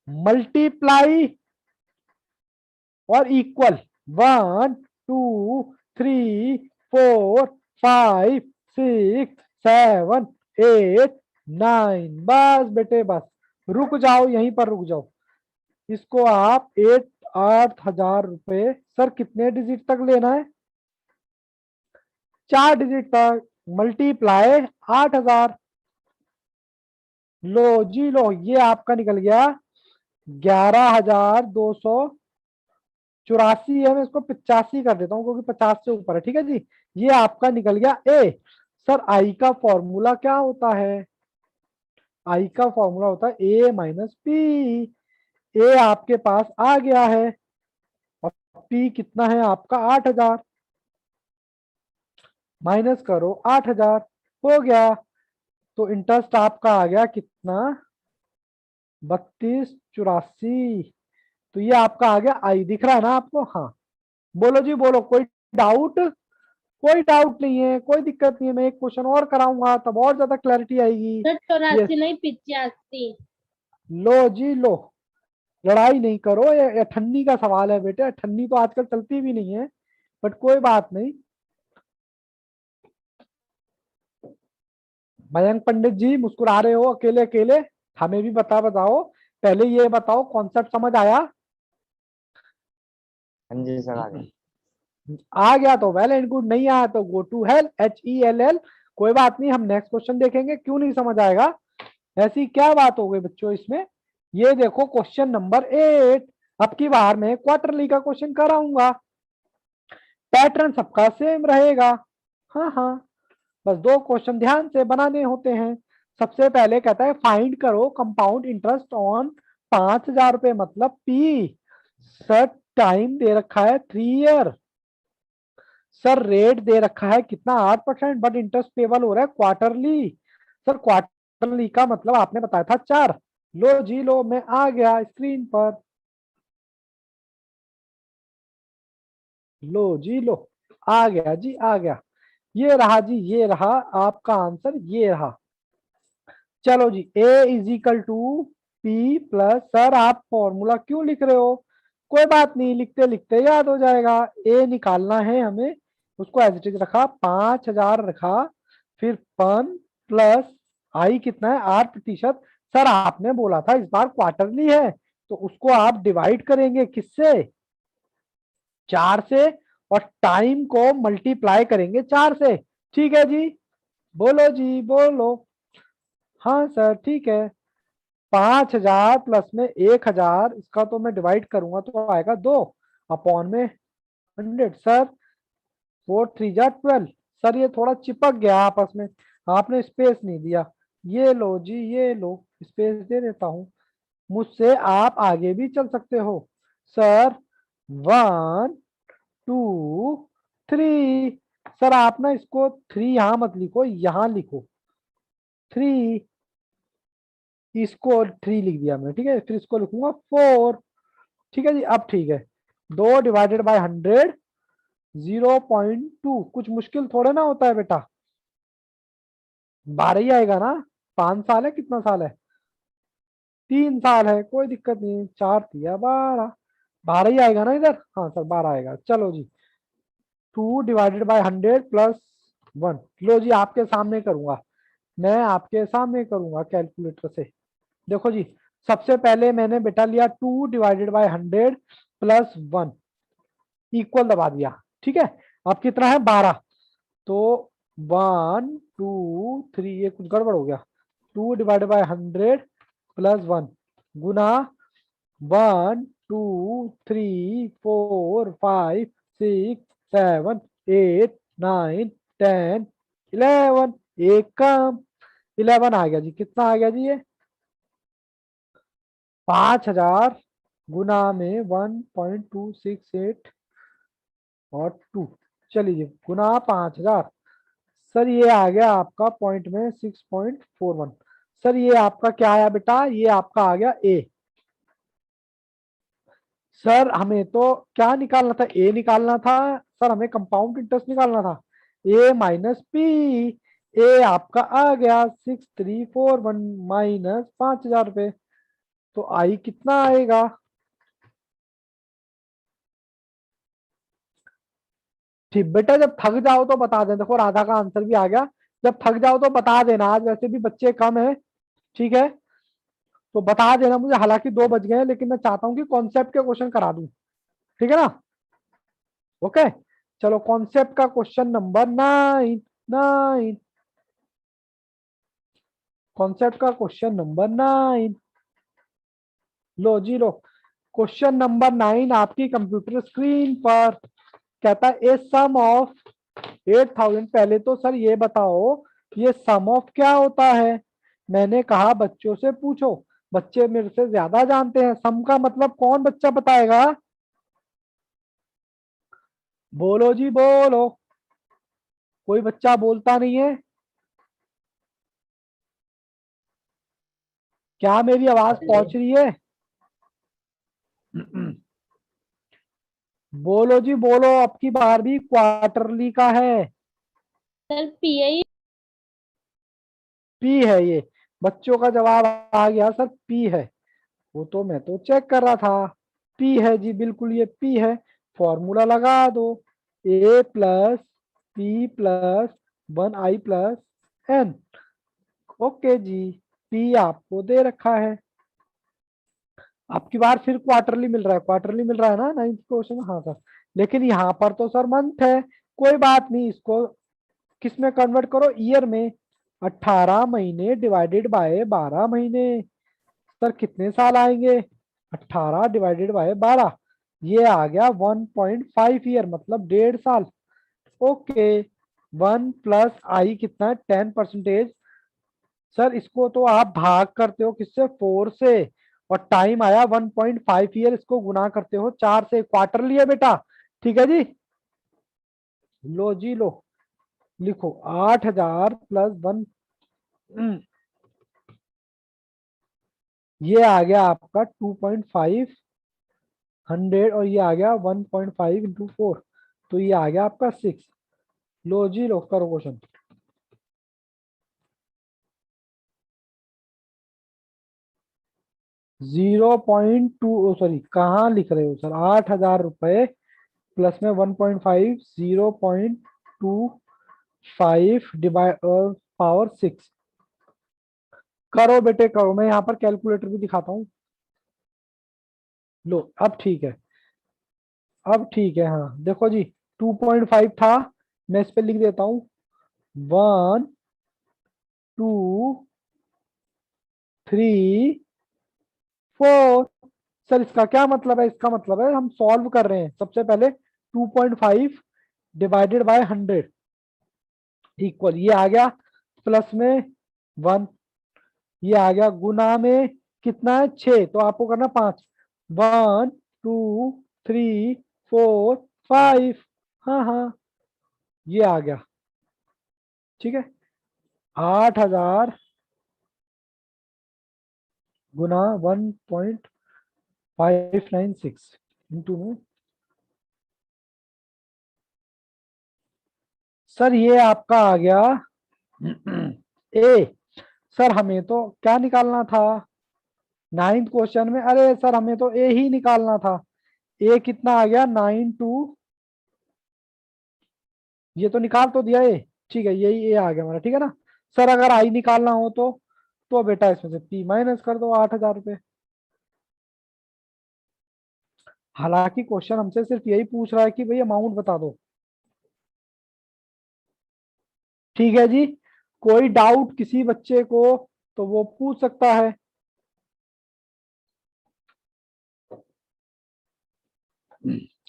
मल्टीप्लाई और इक्वल। 1 2 3 4 5 6 7 8 9, बस बेटे बस, रुक जाओ, यहीं पर रुक जाओ। इसको आप 8,000 रुपए, सर कितने डिजिट तक लेना है, 4 डिजिट तक, मल्टीप्लाई 8,000। लो जी लो, ये आपका निकल गया 11,284 है। मैं इसको 85 कर देता हूँ क्योंकि 50 से ऊपर है। ठीक है जी, ये आपका निकल गया ए। सर आई का फॉर्मूला क्या होता है, आई का फॉर्मूला होता है ए माइनस पी। ए आपके पास आ गया है, और पी कितना है आपका 8,000, माइनस करो 8,000, हो गया। तो इंटरेस्ट आपका आ गया कितना, 3284। तो ये आपका आ गया आई, दिख रहा है ना आपको? हाँ बोलो जी बोलो, कोई डाउट? कोई डाउट नहीं है, कोई दिक्कत नहीं है। मैं एक क्वेश्चन और कराऊंगा तब और ज्यादा क्लैरिटी आएगी। सर ये 84 नहीं 85। लो जी लो, लड़ाई नहीं करो, ये अठन्नी का सवाल है बेटे, अठन्नी तो आजकल चलती भी नहीं है, बट कोई बात नहीं। मयंक पंडित जी मुस्कुरा रहे हो अकेले अकेले, हमें भी बताओ। पहले ये बताओ कॉन्सेप्ट समझ आया? हाँ जी सर, आ गया। आ गया तो वेल एंड गुड, नहीं आया तो गो टू हेल, HELL। कोई बात नहीं, हम नेक्स्ट क्वेश्चन देखेंगे, क्यों नहीं समझ आएगा, ऐसी क्या बात हो गई बच्चों इसमें। ये देखो क्वेश्चन नंबर 8। अब की बार मैं क्वार्टरली का क्वेश्चन कराऊंगा, पैटर्न सबका सेम रहेगा। हाँ हाँ, बस 2 क्वेश्चन ध्यान से बनाने होते हैं। सबसे पहले कहता है फाइंड करो कंपाउंड इंटरेस्ट ऑन 5,000 रुपए, मतलब पी। सर टाइम दे रखा है 3 ईयर। सर रेट दे रखा है कितना, 8%, बट इंटरेस्ट पेबल हो रहा है क्वार्टरली। सर क्वार्टरली का मतलब आपने बताया था 4। लो जी लो, मैं आ गया स्क्रीन पर, लो जी लो, आ गया जी आ गया। ये रहा जी, ये रहा आपका आंसर, ये रहा। चलो जी, A is equal to P plus, sir आप फॉर्मूला क्यों लिख रहे हो? कोई बात नहीं, लिखते लिखते याद हो जाएगा। ए निकालना है हमें, उसको एज इट इज रखा, 5,000 रखा, फिर 1 प्लस आई कितना है 8%। सर आपने बोला था इस बार क्वार्टरली है, तो उसको आप डिवाइड करेंगे किससे, 4 से, और टाइम को मल्टीप्लाई करेंगे 4 से। ठीक है जी, बोलो जी बोलो। हाँ सर ठीक है, 5,000 प्लस में 1,000, इसका तो मैं डिवाइड करूंगा तो आएगा 2 अपॉन में 100 सर। 4 3 जा 12। सर ये थोड़ा चिपक गया आपस में, आपने स्पेस नहीं दिया। ये लो जी, ये लो, स्पेस दे देता हूं। मुझसे आप आगे भी चल सकते हो सर। 1 2 3। सर आप ना इसको 3 यहां मत लिखो, यहां लिखो 3। इसको 3 लिख दिया मैंने, ठीक है। फिर इसको लिखूंगा 4। ठीक है जी, अब ठीक है। 2/100 0.2। कुछ मुश्किल थोड़ा ना होता है बेटा, 12 ही आएगा ना। 5 साल है, कितना साल है, 3 साल है, कोई दिक्कत नहीं। 4 3 12, 12 ही आएगा ना इधर। हाँ सर 12 आएगा। चलो जी, 2/100 + 1। लो जी आपके सामने करूंगा, मैं आपके सामने करूंगा कैलकुलेटर से। देखो जी, सबसे पहले मैंने बेटा लिया 2/100 + 1, इक्वल दबा दिया। ठीक है, अब कितना है 12। तो 1 2 3, ये कुछ गड़बड़ हो गया। 2/100 + 1 गुना 1 2 3 4 5 6 7 8 9 10 11। एक काम, 11 आ गया जी। कितना आ गया जी ये, 5000 गुना में 1.268 और 2। चलिए जी, गुना 5000। सर ये आ गया आपका पॉइंट में 6.41। सर ये आपका क्या आया बेटा, ये आपका आ गया ए। सर हमें तो क्या निकालना था, ए निकालना था। सर हमें कंपाउंड इंटरेस्ट निकालना था, ए माइनस पी। ए आपका आ गया 6341 माइनस 5000 रुपये। तो आई कितना आएगा। ठीक बेटा, जब थक जाओ तो बता देना। देखो राधा का आंसर भी आ गया। जब थक जाओ तो बता देना, आज वैसे भी बच्चे कम है। ठीक है, तो बता देना मुझे। हालांकि 2 बज गए हैं, लेकिन मैं चाहता हूँ कि कॉन्सेप्ट के क्वेश्चन करा दूं। ठीक है ना, ओके। चलो कॉन्सेप्ट का क्वेश्चन नंबर 9। कॉन्सेप्ट का क्वेश्चन नंबर 9। लो जी लो, क्वेश्चन नंबर 9 आपकी कंप्यूटर स्क्रीन पर कहता है ए सम ऑफ 8000। पहले तो सर ये बताओ, ये सम ऑफ क्या होता है। मैंने कहा बच्चों से पूछो, बच्चे मेरे से ज्यादा जानते हैं। सम का मतलब कौन बच्चा बताएगा, बोलो जी बोलो। कोई बच्चा बोलता नहीं है, क्या मेरी आवाज पहुंच रही है। बोलो जी बोलो, अब की बार भी क्वार्टरली का है। Sir pi. पी है ये, बच्चों का जवाब आ गया सर, पी है। वो तो मैं तो चेक कर रहा था, पी है जी, बिल्कुल ये पी है। फॉर्मूला लगा दो, A + P + 1I + N। Okay ji, P आपको दे रखा है। आपकी बार फिर क्वार्टरली मिल रहा है, क्वार्टरली मिल रहा है ना 9th क्वेश्चन। हाँ सर, लेकिन यहाँ पर तो सर मंथ है। कोई बात नहीं, इसको किस में कन्वर्ट करो, ईयर में। 18 महीने डिवाइडेड बाय 12 महीने। सर कितने साल आएंगे, 18 ÷ 12, ये आ गया 1.5 ईयर, मतलब 1.5 साल। ओके, 1 + I कितना है, 10%। सर इसको तो आप भाग करते हो किससे, 4 से। और टाइम आया 1.5 ईयर, इसको गुना करते हो 4 से। क्वार्टर लिया बेटा, ठीक है जी। लो जी लो, लिखो 8000 + 1। ये आ गया आपका 2.5 और ये आ गया 1.5 × 4। तो ये आ गया आपका 6। लो जी लो, करो क्वेश्चन। 0.2, सॉरी कहाँ लिख रहे हो सर, 8000 रुपए प्लस में 1.5, 0.25 डिवाइड पावर 6। करो बेटे करो, मैं यहाँ पर कैलकुलेटर भी दिखाता हूँ। लो अब ठीक है, अब ठीक है। हाँ देखो जी, 2.5 था, मैं इस पे लिख देता हूँ 1 2 3 4। सर इसका क्या मतलब है, इसका मतलब है हम सॉल्व कर रहे हैं। सबसे पहले 2.5 डिवाइडेड बाय 100 इक्वल, ये आ गया प्लस में 1, ये आ गया गुना में कितना है 6, तो आपको करना 5, 1 2 3 4 5, हाँ हाँ ये आ गया। ठीक है, 8,000 गुना 1.596 इंटू में, सर ये आपका आ गया ए। सर हमें तो क्या निकालना था 9th क्वेश्चन में, अरे सर हमें तो ए ही निकालना था। ए कितना आ गया 9 2, ये तो निकाल तो दिया ए, ठीक है यही ए आ गया हमारा, ठीक है ना। सर अगर आई निकालना हो तो बेटा इसमें से पी माइनस कर दो 8,000 रुपये। हालांकि क्वेश्चन हमसे सिर्फ यही पूछ रहा है कि भाई अमाउंट बता दो। ठीक है जी, कोई डाउट किसी बच्चे को तो वो पूछ सकता है।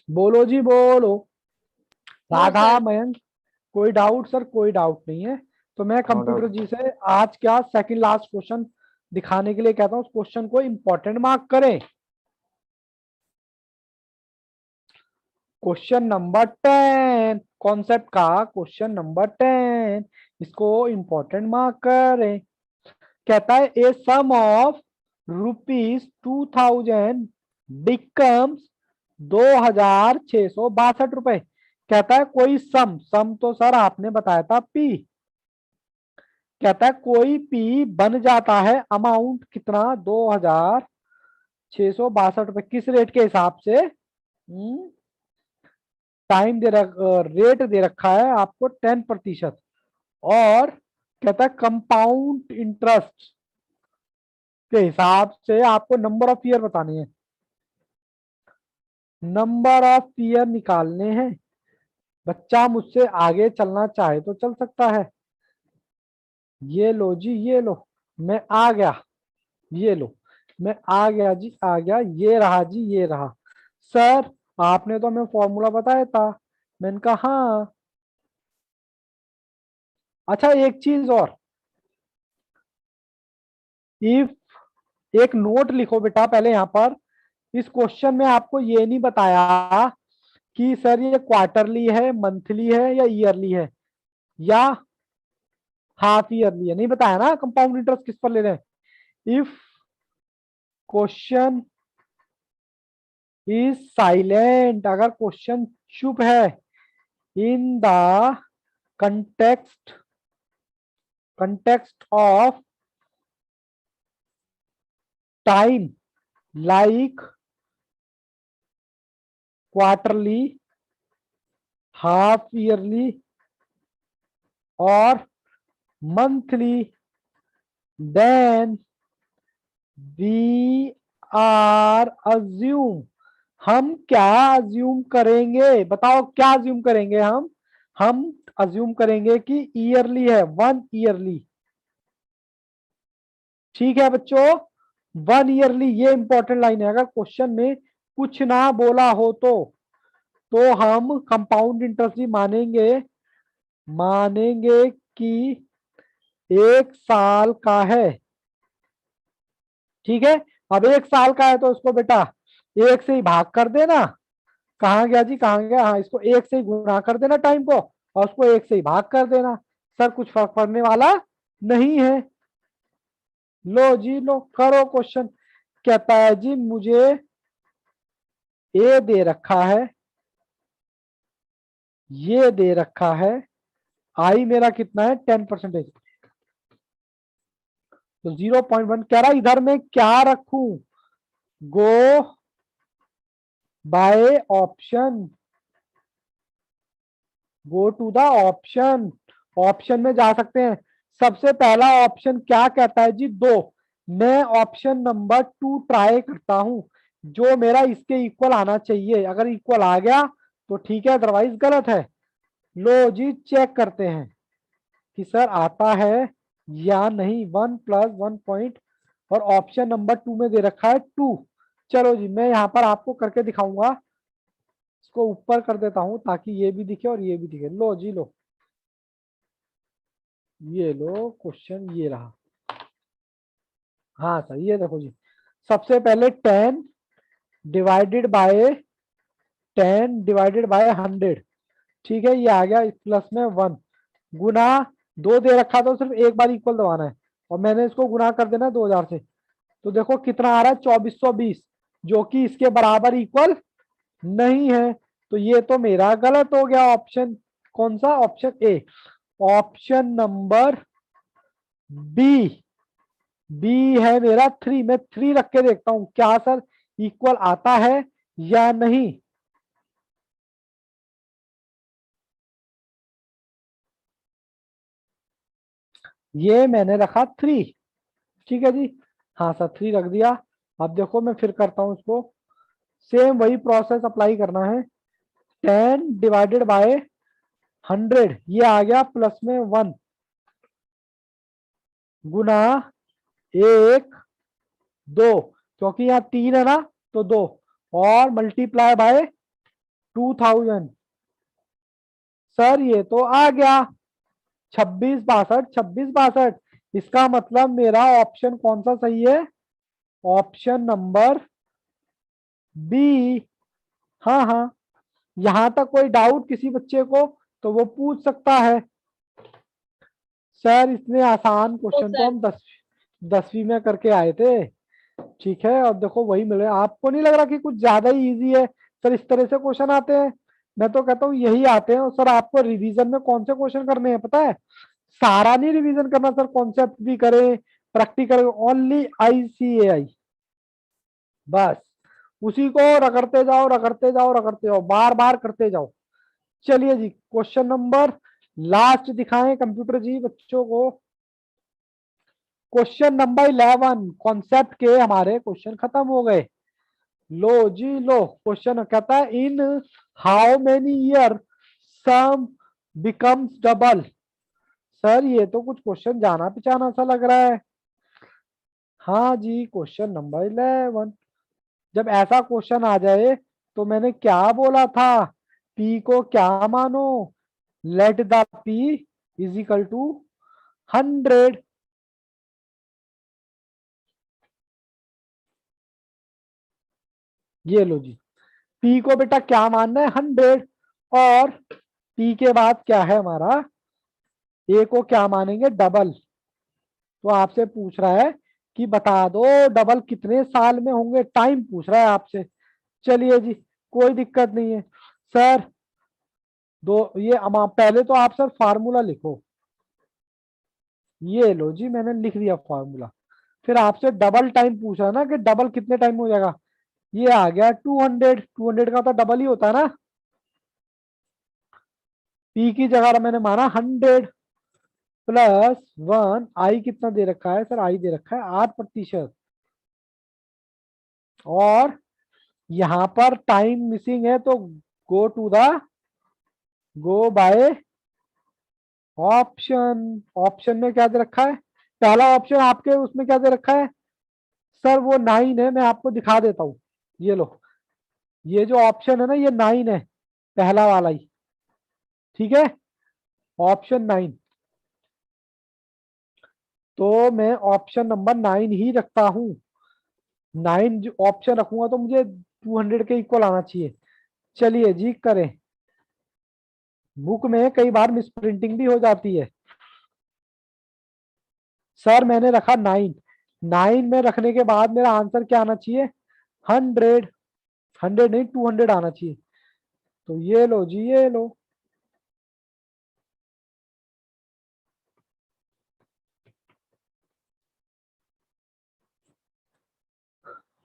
बोलो जी बोलो, नो राधा सर। मयंक, कोई डाउट? सर कोई डाउट नहीं है, तो मैं नो कंप्यूटर डाउट। जी से आज क्या सेकंड लास्ट क्वेश्चन दिखाने के लिए कहता हूँ, उस क्वेश्चन को इंपॉर्टेंट मार्क करें। क्वेश्चन नंबर 10, कॉन्सेप्ट का क्वेश्चन नंबर 10, इसको इंपॉर्टेंट मार्क करें। कहता है ए सम ऑफ ₹2,000 बिकम्स 2,662 रुपए। कहता है कोई सम तो सर आपने बताया था पी, कहता है कोई पी बन जाता है, अमाउंट कितना 2,662 रुपए, किस रेट के हिसाब से? टाइम रेट दे रखा है आपको 10%, और कहता है कंपाउंड इंटरेस्ट के हिसाब से आपको नंबर ऑफ ईयर बताने हैं, नंबर ऑफ ईयर निकालने हैं। बच्चा मुझसे आगे चलना चाहे तो चल सकता है। ये लो जी ये लो, मैं आ गया, ये लो मैं आ गया जी आ गया, ये रहा जी ये रहा। सर आपने तो हमें फॉर्मूला बताया था। मैंने कहा हाँ। अच्छा एक चीज और, इफ एक नोट लिखो बेटा पहले यहाँ पर। इस क्वेश्चन में आपको ये नहीं बताया कि सर ये क्वार्टरली है, मंथली है या ईयरली है या हाफ ईयरली है, नहीं बताया ना कंपाउंड इंटरेस्ट किस पर ले रहे हैं। इफ क्वेश्चन इज साइलेंट, अगर क्वेश्चन चुप है, in the context of time like quarterly, half yearly और monthly, then we are assume, हम क्या अज्यूम करेंगे? बताओ क्या अज्यूम करेंगे? हम अज्यूम करेंगे कि ईयरली है, 1 ईयरली। ठीक है बच्चों, 1 ईयरली, ये इंपॉर्टेंट लाइन है। अगर क्वेश्चन में कुछ ना बोला हो तो हम कंपाउंड इंटरेस्ट भी मानेंगे कि 1 साल का है। ठीक है, अब 1 साल का है तो उसको बेटा 1 से ही भाग कर देना। कहाँ गया जी कहाँ गया, हाँ इसको 1 से ही गुणा कर देना टाइम को, और उसको 1 से ही भाग कर देना। सर कुछ फर्क पड़ने वाला नहीं है। लो जी लो करो क्वेश्चन। कहता है जी मुझे ए दे रखा है, ये दे रखा है, आई मेरा कितना है 10%, तो 0.1 कह रहा इधर में क्या रखूं? Go by option, go to the option, option में जा सकते हैं। सबसे पहला ऑप्शन क्या कहता है जी 2, मैं ऑप्शन नंबर 2 ट्राई करता हूं, जो मेरा इसके इक्वल आना चाहिए। अगर इक्वल आ गया तो ठीक है, अदरवाइज गलत है। लो जी चेक करते हैं कि सर आता है या नहीं। 1 + 1 पॉइंट, और ऑप्शन नंबर 2 में दे रखा है 2। चलो जी मैं यहाँ पर आपको करके दिखाऊंगा। इसको ऊपर कर देता हूं ताकि ये भी दिखे और ये भी दिखे। लो जी लो, ये लो क्वेश्चन ये रहा। हाँ सर ये देखो जी, सबसे पहले 10 डिवाइडेड बाय 100, ठीक है, ये आ गया प्लस में 1 गुना 2 दे रखा था, सिर्फ एक बार इक्वल दबाना है और मैंने इसको गुना कर देना 2000 से। तो देखो कितना आ रहा है 2420, जो कि इसके बराबर इक्वल नहीं है। तो ये तो मेरा गलत हो गया ऑप्शन। कौन सा? Option A. Option number B, B है मेरा 3। मैं 3 रख के देखता हूं क्या सर इक्वल आता है या नहीं। ये मैंने रखा 3, ठीक है जी। हाँ सर 3 रख दिया। अब देखो मैं फिर करता हूं इसको, सेम वही प्रोसेस अप्लाई करना है। 10 डिवाइडेड बाय 100, ये आ गया प्लस में 1 गुना 1 2, क्योंकि यहाँ 3 है ना तो 2, और मल्टीप्लाई बाय 2000। सर ये तो आ गया 2662। इसका मतलब मेरा ऑप्शन कौन सा सही है? Option number B. हाँ हाँ, यहां तक कोई डाउट किसी बच्चे को तो वो पूछ सकता है। सर इतने आसान तो क्वेश्चन तो सर हम 10वीं में करके आए थे। ठीक है, अब देखो वही मिले। आपको नहीं लग रहा कि कुछ ज्यादा ही इजी है? सर इस तरह से क्वेश्चन आते हैं, मैं तो कहता हूँ यही आते हैं। और सर आपको रिवीजन में कौन से क्वेश्चन करने हैं पता है? सारा नहीं रिवीजन करना सर, कॉन्सेप्ट भी करें, प्रैक्टिकल, ओनली ICAI, बस उसी को रगड़ते जाओ रगड़ते जाओ रगड़ते जाओ, बार बार करते जाओ। चलिए जी, क्वेश्चन नंबर लास्ट दिखाएं कंप्यूटर जी बच्चों को। क्वेश्चन नंबर 11, कॉन्सेप्ट के हमारे क्वेश्चन खत्म हो गए। लो जी लो, क्वेश्चन कहता है in how many year some becomes double. Sir ये तो कुछ क्वेश्चन जाना पहचाना सा लग रहा है। हाँ जी, क्वेश्चन नंबर 11। जब ऐसा क्वेश्चन आ जाए तो मैंने क्या बोला था, पी को क्या मानो, let the P is equal to 100। ये लो जी, पी को बेटा क्या मानना है? 100। और पी के बाद क्या है हमारा, ए को क्या मानेंगे? डबल। तो आपसे पूछ रहा है कि बता दो डबल कितने साल में होंगे, टाइम पूछ रहा है आपसे। चलिए जी, कोई दिक्कत नहीं है सर। दो ये पहले तो आप सर फार्मूला लिखो। ये लो जी, मैंने लिख दिया फार्मूला। फिर आपसे डबल टाइम पूछा है ना कि डबल कितने टाइम में हो जाएगा। ये आ गया 200। 200 का तो डबल ही होता है ना। पी की जगह मैंने माना 100 प्लस 1। आई कितना दे रखा है सर? आई दे रखा है 8%। और यहां पर टाइम मिसिंग है तो go to the go by option. Option में क्या दे रखा है? पहला ऑप्शन आपके उसमें क्या दे रखा है? सर वो 9 है, मैं आपको दिखा देता हूँ। ये लो, ये जो ऑप्शन है ना ये 9 है, पहला वाला ही। ठीक है, ऑप्शन 9। तो मैं ऑप्शन नंबर 9 ही रखता हूँ। 9 जो ऑप्शन रखूंगा तो मुझे 200 के इक्वल आना चाहिए। चलिए जी करें। बुक में कई बार मिस प्रिंटिंग भी हो जाती है। सर मैंने रखा 9। 9 में रखने के बाद मेरा आंसर क्या आना चाहिए? 100। 100 नहीं, 200 आना चाहिए। तो ये लो जी ये लो।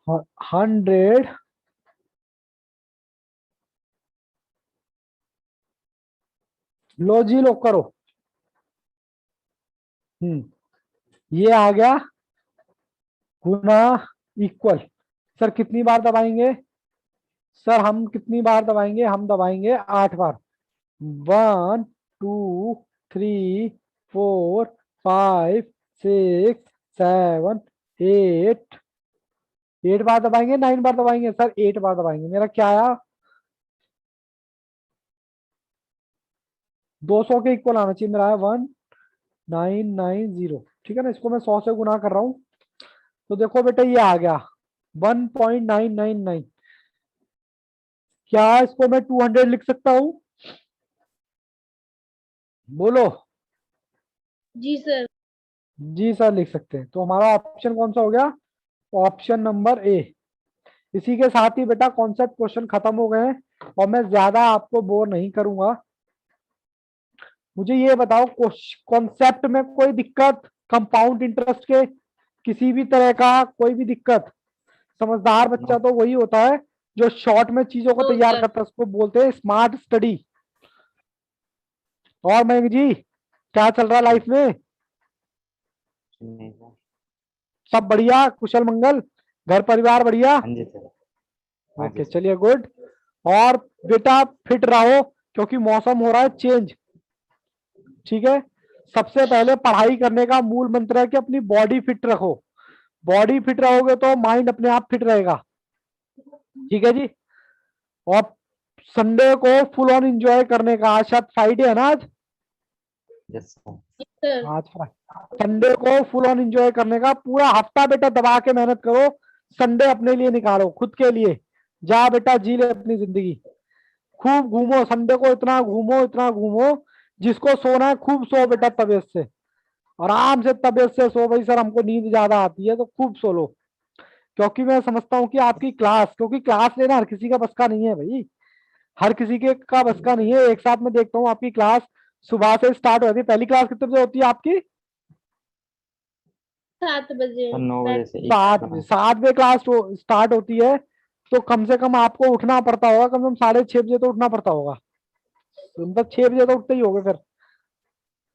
हाँ, 100। लो जी लो करो। ये आ गया गुना इक्वल। सर कितनी बार दबाएंगे? सर हम कितनी बार दबाएंगे? हम दबाएंगे 8 बार। 1 2 3 4 5 6 7 8। 8 बार दबाएंगे, 9 बार दबाएंगे? सर 8 बार दबाएंगे। मेरा क्या आया? 200 के इक्वल आना चाहिए मेरा है 1990। ठीक है ना, इसको मैं 100 से गुना कर रहा हूँ तो देखो बेटा ये आ गया 1.999। क्या इसको मैं 200 लिख सकता हूँ? बोलो। जी सर। जी सर लिख सकते हैं। तो हमारा ऑप्शन कौन सा हो गया? ऑप्शन नंबर ए। इसी के साथ ही बेटा कॉन्सेप्ट क्वेश्चन खत्म हो गए हैं और मैं ज्यादा आपको बोर नहीं करूंगा। मुझे ये बताओ कॉन्सेप्ट में कोई दिक्कत, कंपाउंड इंटरेस्ट के किसी भी तरह का कोई भी दिक्कत? समझदार बच्चा तो वही होता है जो शॉर्ट में चीजों को तो तैयार सर करता है, उसको बोलते हैं स्मार्ट स्टडी। और मयंक जी क्या चल रहा है लाइफ में? नहीं सर। सब बढ़िया, कुशल मंगल, घर परिवार बढ़िया? हाँ जी सर। हाँ जी ओके सर। चलिए गुड। और बेटा फिट रहो क्योंकि मौसम हो रहा है चेंज। ठीक है, सबसे पहले पढ़ाई करने का मूल मंत्र है कि अपनी बॉडी फिट रखो। बॉडी फिट रहोगे तो माइंड अपने आप फिट रहेगा। ठीक है जी। और संडे को फुल ऑन एंजॉय करने का, आज शायद फ्राइडे है ना आज? Yes sir. सर आज संडे को फुल ऑन एंजॉय करने का, पूरा हफ्ता बेटा दबा के मेहनत करो। संडे अपने लिए निकालो, खुद के लिए। जा बेटा जी ले अपनी जिंदगी। खूब घूमो संडे को, इतना घूमो इतना घूमो। जिसको सोना है खूब सो बेटा, तबीयत से आराम से, तबीयत से सो। भाई सर हमको नींद ज्यादा आती है तो खूब सो लो। क्योंकि मैं समझता हूँ कि आपकी क्लास, क्योंकि क्लास लेना हर किसी का बस का नहीं है भाई। हर किसी के का बस का नहीं है। एक साथ में देखता हूँ आपकी क्लास सुबह से स्टार्ट हो जाती है। पहली क्लास कितने बजे होती है आपकी? 7 बजे। सर 9 बजे से एक। 7 बजे। 7 बजे क्लास स्टार्ट होती है तो कम से कम आपको उठना पड़ता होगा, कम से कम 6:30 बजे तो उठना पड़ता होगा। तो मतलब 6 बजे तो उठते ही होगे फिर।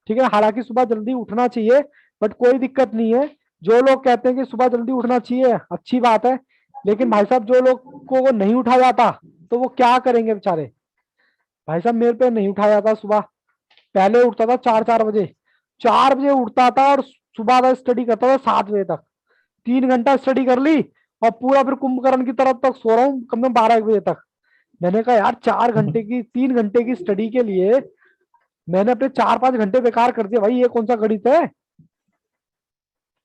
ठीक है, हालांकि सुबह जल्दी उठना चाहिए, बट कोई दिक्कत नहीं है। जो लोग कहते हैं कि सुबह जल्दी उठना चाहिए अच्छी बात है, लेकिन भाई साहब जो लोग को नहीं उठा जाता तो वो क्या करेंगे बेचारे? भाई साहब मेरे पे नहीं उठाया जाता सुबह। पहले उठता था 4-4 बजे। 4 बजे उठता था और सुबह का स्टडी करता था 7 बजे तक। 3 घंटा स्टडी कर ली और पूरा फिर कुंभकर्ण की तरफ तक सो रहा हूँ कम से कम 12-1 बजे तक। मैंने कहा यार 4 घंटे की 3 घंटे की स्टडी के लिए मैंने अपने 4-5 घंटे बेकार कर दिया। भाई ये कौन सा गणित है?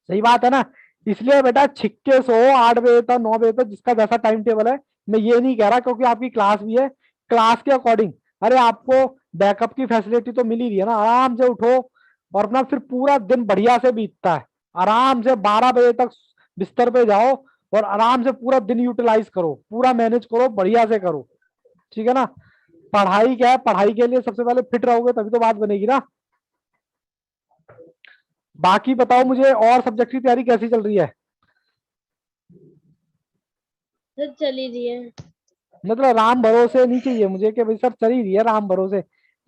सही बात है ना? इसलिए बेटा छिक्के सो 8 बजे तक 9 बजे तक, जिसका जैसा टाइम टेबल है। मैं ये नहीं कह रहा क्योंकि आपकी क्लास भी है, क्लास के अकॉर्डिंग। अरे आपको बैकअप की फैसिलिटी तो मिल ही रही है ना, आराम से उठो और अपना फिर पूरा दिन बढ़िया से बीतता है। आराम से 12 बजे तक बिस्तर पे जाओ और आराम से पूरा दिन यूटिलाइज करो, पूरा मैनेज करो, बढ़िया से करो। ठीक है ना? पढ़ाई क्या है, पढ़ाई के लिए सबसे पहले फिट रहोगे तभी तो बात बनेगी ना। बाकी बताओ मुझे और सब्जेक्ट की तैयारी कैसी चल रही है? सर चल ही रही है। मतलब राम भरोसे नहीं चाहिए मुझे कि भाई सर चल ही रही है राम भरोसे।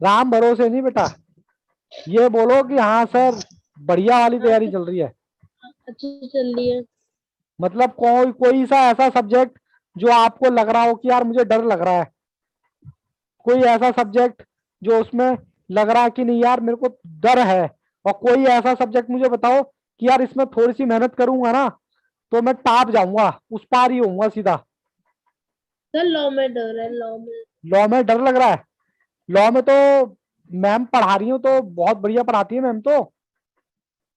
राम भरोसे नहीं बेटा, ये बोलो कि हाँ सर बढ़िया वाली हाँ तैयारी सर, चल रही है। अच्छी चल रही है। मतलब कोई कोई सा ऐसा सब्जेक्ट जो आपको लग रहा हो कि यार मुझे डर लग रहा है? कोई ऐसा सब्जेक्ट जो उसमें लग रहा है कि नहीं यार मेरे को डर है? और कोई ऐसा सब्जेक्ट मुझे बताओ कि यार इसमें थोड़ी सी मेहनत करूंगा ना तो मैं टाप जाऊंगा, उस पार ही होऊंगा सीधा। सर लॉ में डर है, लॉ में। लॉ में डर लग रहा है? लॉ में तो मैम पढ़ा रही हूँ तो बहुत बढ़िया पढ़ाती है मैम तो।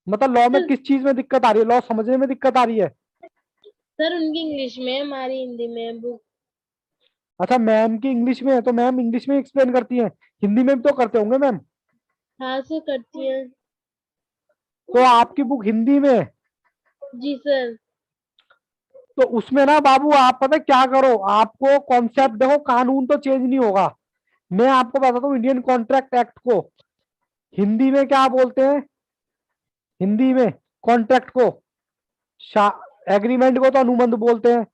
मतलब लॉ में सर किस चीज में दिक्कत आ रही है? लॉ समझने में दिक्कत आ रही है? सर उनकी इंग्लिश में है, हमारी हिंदी में है बुक। अच्छा मैम की इंग्लिश में है तो मैम इंग्लिश में एक्सप्लेन करती है, हिंदी में भी तो करते होंगे मैम। हाँ सर करती है। तो आपकी बुक हिंदी में है? जी सर। तो उसमें ना बाबू आप पता है क्या करो, आपको कॉन्सेप्ट देखो, कानून तो चेंज नहीं होगा। मैं आपको बताता हूँ इंडियन कॉन्ट्रैक्ट एक्ट को हिंदी में क्या बोलते हैं। हिंदी में कॉन्ट्रैक्ट को, एग्रीमेंट को तो अनुबंध बोलते हैं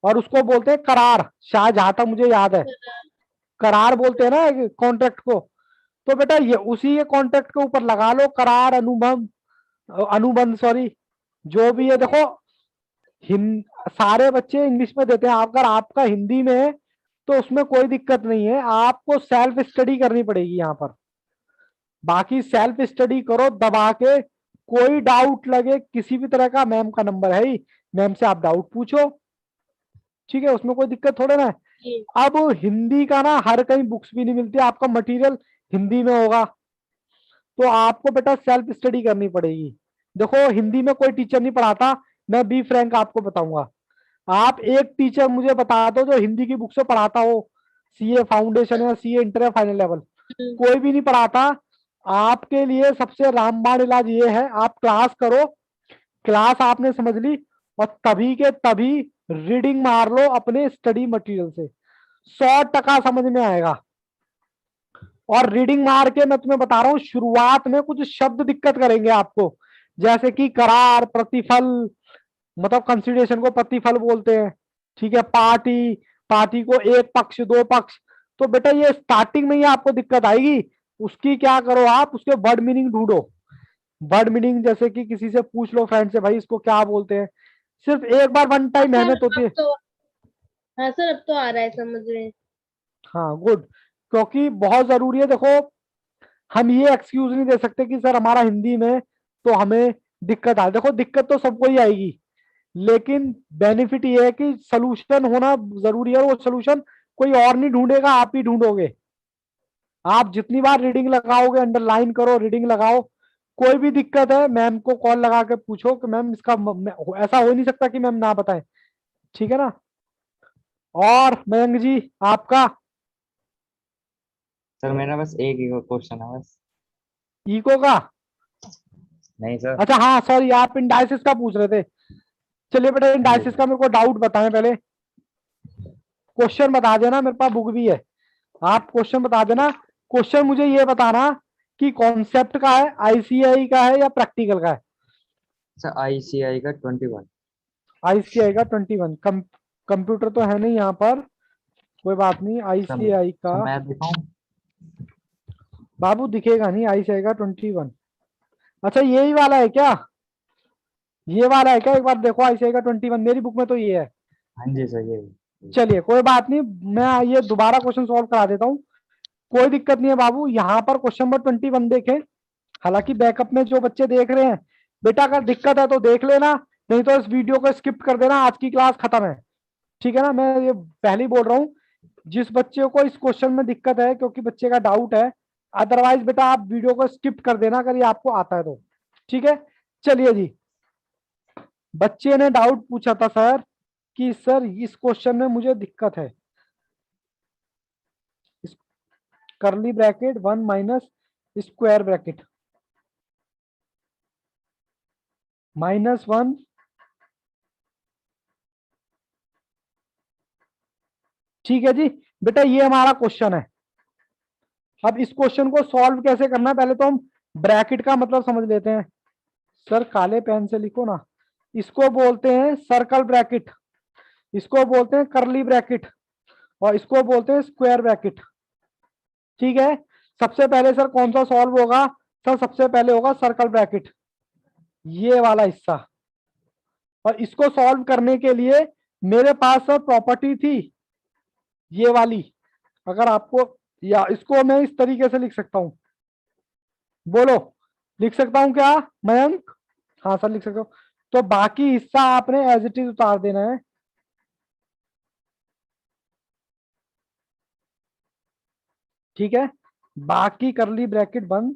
और उसको बोलते हैं करार, शायद जहां तक मुझे याद है करार बोलते हैं ना कॉन्ट्रैक्ट को। तो बेटा ये उसी के कॉन्ट्रैक्ट के ऊपर लगा लो करार, अनुबंध, अनुबंध सॉरी, जो भी है देखो। सारे बच्चे इंग्लिश में देते हैं, अगर आपका हिंदी में है तो उसमें कोई दिक्कत नहीं है, आपको सेल्फ स्टडी करनी पड़ेगी यहाँ पर। बाकी सेल्फ स्टडी करो दबा के। कोई डाउट लगे किसी भी तरह का, मैम का नंबर है ही, मैम से आप डाउट पूछो। ठीक है, उसमें कोई दिक्कत थोड़े ना है। जी अब हिंदी का ना हर कहीं बुक्स भी नहीं मिलती, आपका मटेरियल हिंदी में होगा, तो आपको बेटा सेल्फ स्टडी करनी पड़ेगी। देखो हिंदी में कोई टीचर नहीं पढ़ाता, मैं बी फ्रैंक आपको बताऊंगा। आप एक टीचर मुझे बता दो जो हिंदी की बुक से पढ़ाता हो, सीए फाउंडेशन या सीए इंटर या फाइनल लेवल, कोई भी नहीं पढ़ाता। आपके लिए सबसे रामबाण इलाज ये है, आप क्लास करो, क्लास आपने समझ ली, और तभी के तभी रीडिंग मार लो अपने स्टडी मटेरियल से, 100% समझ में आएगा। और रीडिंग मार के मैं तुम्हें बता रहा हूं, शुरुआत में कुछ शब्द दिक्कत करेंगे आपको, जैसे कि करार, प्रतिफल, मतलब कंसिडरेशन को प्रतिफल बोलते हैं, ठीक है, पार्टी, पार्टी को एक पक्ष दो पक्ष, तो बेटा ये स्टार्टिंग में ही आपको दिक्कत आएगी। उसकी क्या करो, आप उसके वर्ड मीनिंग ढूंढो। वर्ड मीनिंग जैसे कि किसी से पूछ लो, फ्रेंड से, भाई इसको क्या बोलते हैं। सिर्फ एक बार वन टाइम सर मेहनत होती अब है। तो, हाँ सर अब तो आ रहा है समझ में। हाँ गुड, क्योंकि बहुत जरूरी है। देखो हम ये एक्सक्यूज नहीं दे सकते कि सर हमारा हिंदी में तो हमें दिक्कत आए। देखो दिक्कत तो सबको ही आएगी, लेकिन बेनिफिट ये है कि सोल्यूशन होना जरूरी है, वो सोल्यूशन कोई और नहीं ढूंढेगा, आप ही ढूंढोगे। आप जितनी बार रीडिंग लगाओगे, अंडरलाइन करो, रीडिंग लगाओ। कोई भी दिक्कत है मैम को कॉल लगा के पूछो कि मैम इसका ऐसा हो नहीं सकता कि मैम ना बताएं, ठीक है ना। और मयंक जी आपका सर मेरा बस एक ही क्वेश्चन है बस। इको का, नहीं सर। अच्छा हाँ सॉरी, आप इंडाइसिस का पूछ रहे थे। चलिए बेटा हाँ जी इंडाइसिस सर। का मेरे को डाउट बताएं पहले, क्वेश्चन बता देना, मेरे पास बुक भी है, आप क्वेश्चन बता देना। क्वेश्चन मुझे ये बताना कि कॉन्सेप्ट का है, आईसीआई का है या प्रैक्टिकल का है। सर ICI का 21। आईसीआई का 21, कंप्यूटर तो है नहीं यहाँ पर, कोई बात नहीं। सर आईसीआई का सर मैं दिखाऊं? बाबू दिखेगा नहीं, आईसीआई का 21। अच्छा यही वाला है क्या, ये वाला है क्या, एक बार देखो आईसीआई का 21, मेरी बुक में तो ये है। हाँ जी सर ये। चलिए कोई बात नहीं, मैं ये दोबारा क्वेश्चन सॉल्व करा देता हूँ, कोई दिक्कत नहीं है बाबू। यहाँ पर क्वेश्चन नंबर 21 देखें, हालांकि बैकअप में जो बच्चे देख रहे हैं, बेटा अगर दिक्कत है तो देख लेना, नहीं तो इस वीडियो को स्किप कर देना, आज की क्लास खत्म है, ठीक है ना। मैं ये पहले ही बोल रहा हूँ, जिस बच्चे को इस क्वेश्चन में दिक्कत है क्योंकि बच्चे का डाउट है, अदरवाइज बेटा आप वीडियो को स्किप कर देना अगर ये आपको आता है तो, ठीक है। चलिए जी, बच्चे ने डाउट पूछा था सर कि सर इस क्वेश्चन में मुझे दिक्कत है, करली ब्रैकेट 1 माइनस स्क्वायर ब्रैकेट -1, ठीक है जी। बेटा ये हमारा क्वेश्चन है। अब इस क्वेश्चन को सॉल्व कैसे करना है, पहले तो हम ब्रैकेट का मतलब समझ लेते हैं। सर काले पेन से लिखो ना, इसको बोलते हैं सर्कल ब्रैकेट, इसको बोलते हैं करली ब्रैकेट, और इसको बोलते हैं स्क्वायर ब्रैकेट, ठीक है। सबसे पहले सर कौन सा सॉल्व होगा, सर सबसे पहले होगा सर्कल ब्रैकेट, ये वाला हिस्सा। और इसको सॉल्व करने के लिए मेरे पास सर प्रॉपर्टी थी ये वाली, अगर आपको, या इसको मैं इस तरीके से लिख सकता हूं, बोलो लिख सकता हूं क्या मयंक, हाँ सर लिख सकता हूं। तो बाकी हिस्सा आपने एज इट इज उतार देना है, ठीक है। बाकी करली ब्रैकेट बंद,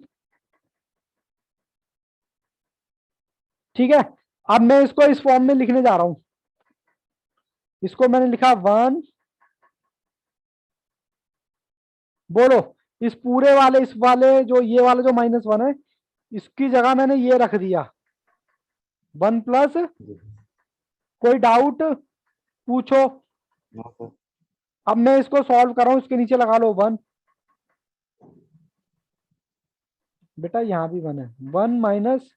ठीक है। अब मैं इसको इस फॉर्म में लिखने जा रहा हूं, इसको मैंने लिखा 1, बोलो इस पूरे वाले, इस वाले जो ये वाला जो -1 है, इसकी जगह मैंने ये रख दिया 1 प्लस, जी। कोई डाउट पूछो। No sir. अब मैं इसको सॉल्व कर रहा हूं, इसके नीचे लगा लो 1, बेटा यहां भी 1 है, 1 माइनस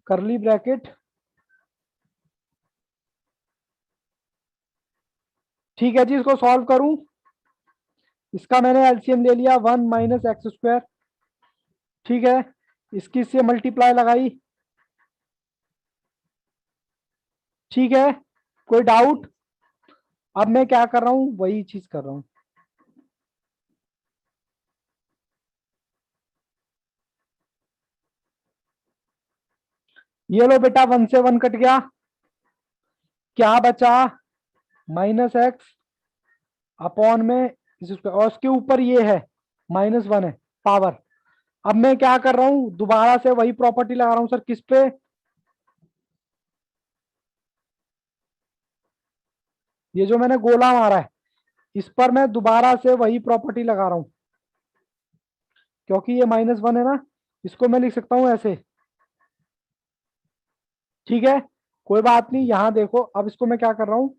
करली ब्रैकेट, ठीक है जी। इसको सॉल्व करूं, इसका मैंने एलसीएम ले लिया 1 माइनस एक्स स्क्वायर, ठीक है। इसकी से मल्टीप्लाई लगाई, ठीक है। कोई डाउट, अब मैं क्या कर रहा हूं, वही चीज कर रहा हूं, ये लो बेटा 1 से 1 कट गया, क्या बचा, -x अपॉन में और उसके ऊपर ये है -1 है, पावर। अब मैं क्या कर रहा हूं, दोबारा से वही प्रॉपर्टी लगा रहा हूं सर, किस पे, ये जो मैंने गोला मारा है इस पर मैं दोबारा से वही प्रॉपर्टी लगा रहा हूं, क्योंकि ये -1 है ना, इसको मैं लिख सकता हूं ऐसे। ठीक है, कोई बात नहीं, यहां देखो अब इसको मैं क्या कर रहा हूं,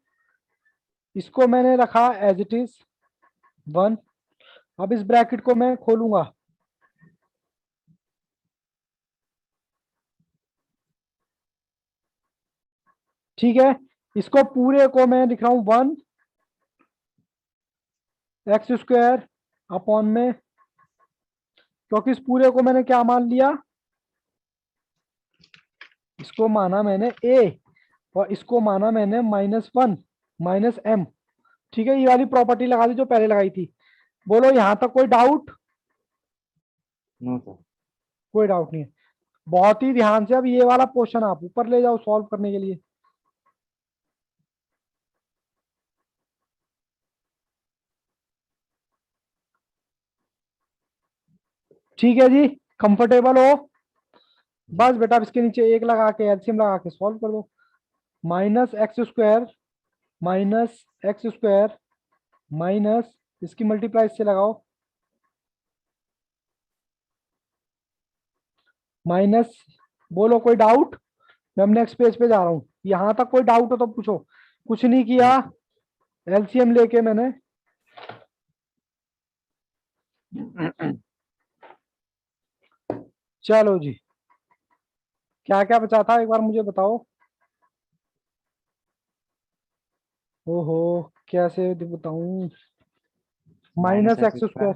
इसको मैंने रखा एज इट इज 1। अब इस ब्रैकेट को मैं खोलूंगा, ठीक है, इसको पूरे को मैं लिख रहा हूं 1x² अपॉन में, क्योंकि इस पूरे को मैंने क्या मान लिया, इसको माना मैंने a और इसको माना मैंने -1 -m। ठीक है, ये वाली प्रॉपर्टी लगा दी जो पहले लगाई थी। बोलो यहां तक कोई डाउट? No sir. कोई डाउट नहीं है। बहुत ही ध्यान से अब ये वाला पोर्शन आप ऊपर ले जाओ सॉल्व करने के लिए। ठीक है जी, कंफर्टेबल हो? बस बेटा अब इसके नीचे एक लगा के एलसीएम लगा के सॉल्व कर दो। -x² -x² माइनस इसकी मल्टीप्लाई से लगाओ, माइनस, बोलो कोई डाउट? मैं अपने नेक्स्ट पेज पे जा रहा हूँ, यहां तक कोई डाउट हो तो पूछो। कुछ नहीं किया, एलसीएम लेके मैंने चलो जी, क्या क्या बचा था एक बार मुझे बताओ। ओहो, कैसे बताऊं, -x²।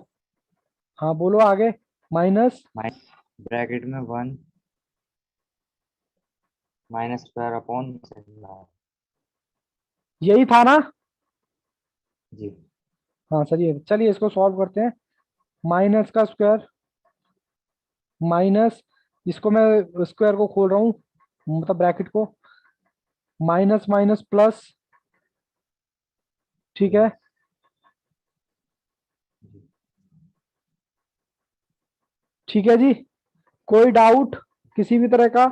हाँ बोलो आगे, माइनस, ब्रैकेट में 1 -² अपॉन। यही था ना? जी। हाँ सर, ये चलिए इसको सॉल्व करते हैं। माइनस का स्क्वायर माइनस, इसको मैं स्क्वायर को खोल रहा हूँ, मतलब ब्रैकेट को, माइनस माइनस प्लस, ठीक है। ठीक है जी, कोई डाउट किसी भी तरह का?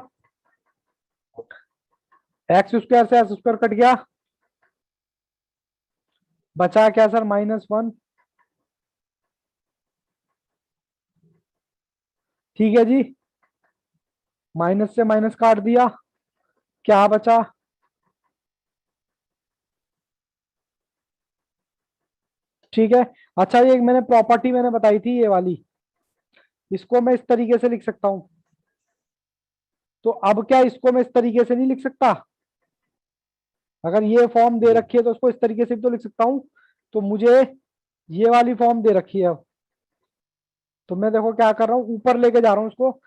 x² से s² कट गया, बचा क्या सर, -1। ठीक है जी, माइनस से माइनस काट दिया, क्या बचा? ठीक है। अच्छा, ये मैंने प्रॉपर्टी मैंने बताई थी ये वाली, इसको मैं इस तरीके से लिख सकता हूं, तो अब क्या इसको मैं इस तरीके से नहीं लिख सकता? अगर ये फॉर्म दे जी। रखी है तो उसको इस तरीके से भी तो लिख सकता हूं। तो मुझे ये वाली फॉर्म दे रखी है अब, तो मैं देखो क्या कर रहा हूं, ऊपर लेके जा रहा हूं इसको,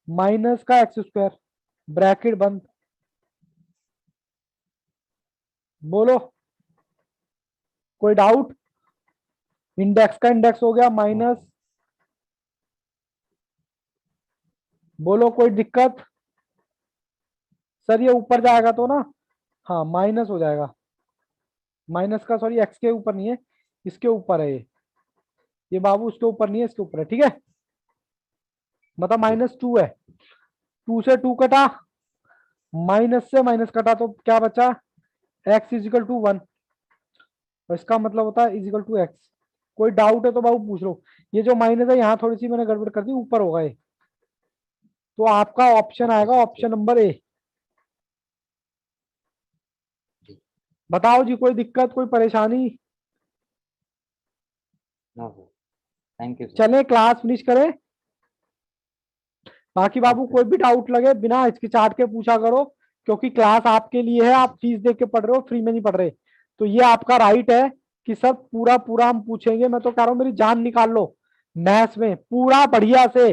माइनस का x², ब्रैकेट बंद, बोलो कोई डाउट? इंडेक्स का इंडेक्स हो गया माइनस, बोलो कोई दिक्कत? सर ये ऊपर जाएगा तो ना, हाँ माइनस हो जाएगा, माइनस का सॉरी एक्स के ऊपर नहीं है, इसके ऊपर है ये बाबू, उसके ऊपर नहीं है इसके ऊपर है, ठीक है, मतलब -2 है। 2 से 2 कटा, माइनस से माइनस कटा, तो क्या बचा, x = 1, और इसका मतलब होता है = x। कोई डाउट है तो बाबू पूछ लो। ये जो माइनस है यहाँ थोड़ी सी मैंने गड़बड़ कर दी, ऊपर होगा ये, तो आपका ऑप्शन ओके आएगा सर। Option number A. बताओ जी, कोई दिक्कत कोई परेशानी? No sir, thank you sir. चले क्लास फिनिश करें, बाकी बाबू ओके। कोई भी डाउट लगे बिना हिचकिचाहट के पूछा करो, क्योंकि क्लास आपके लिए है, आप फीस दे के पढ़ रहे हो, फ्री में नहीं पढ़ रहे। तो ये आपका राइट है कि सर पूरा पूरा हम पूछेंगे, मैं तो कह रहा हूँ मेरी जान निकाल लो मैथ्स में पूरा बढ़िया से,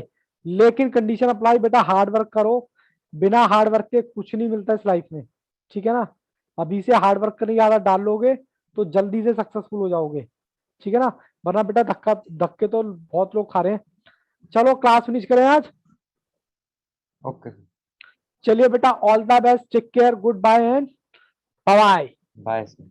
लेकिन कंडीशन अप्लाई बेटा, हार्ड वर्क करो, बिना हार्ड वर्क के कुछ नहीं मिलता इस लाइफ में, ठीक है ना। अभी से हार्ड वर्क करने की आदत डाल लोगे तो जल्दी से सक्सेसफुल हो जाओगे, ठीक है ना, वरना बेटा धक्का धक्के तो बहुत लोग खा रहे हैं। चलो क्लास फिनिश करें आज। Okay sir. चलिए बेटा, all the best, take care, good bye and bye. Bye sir.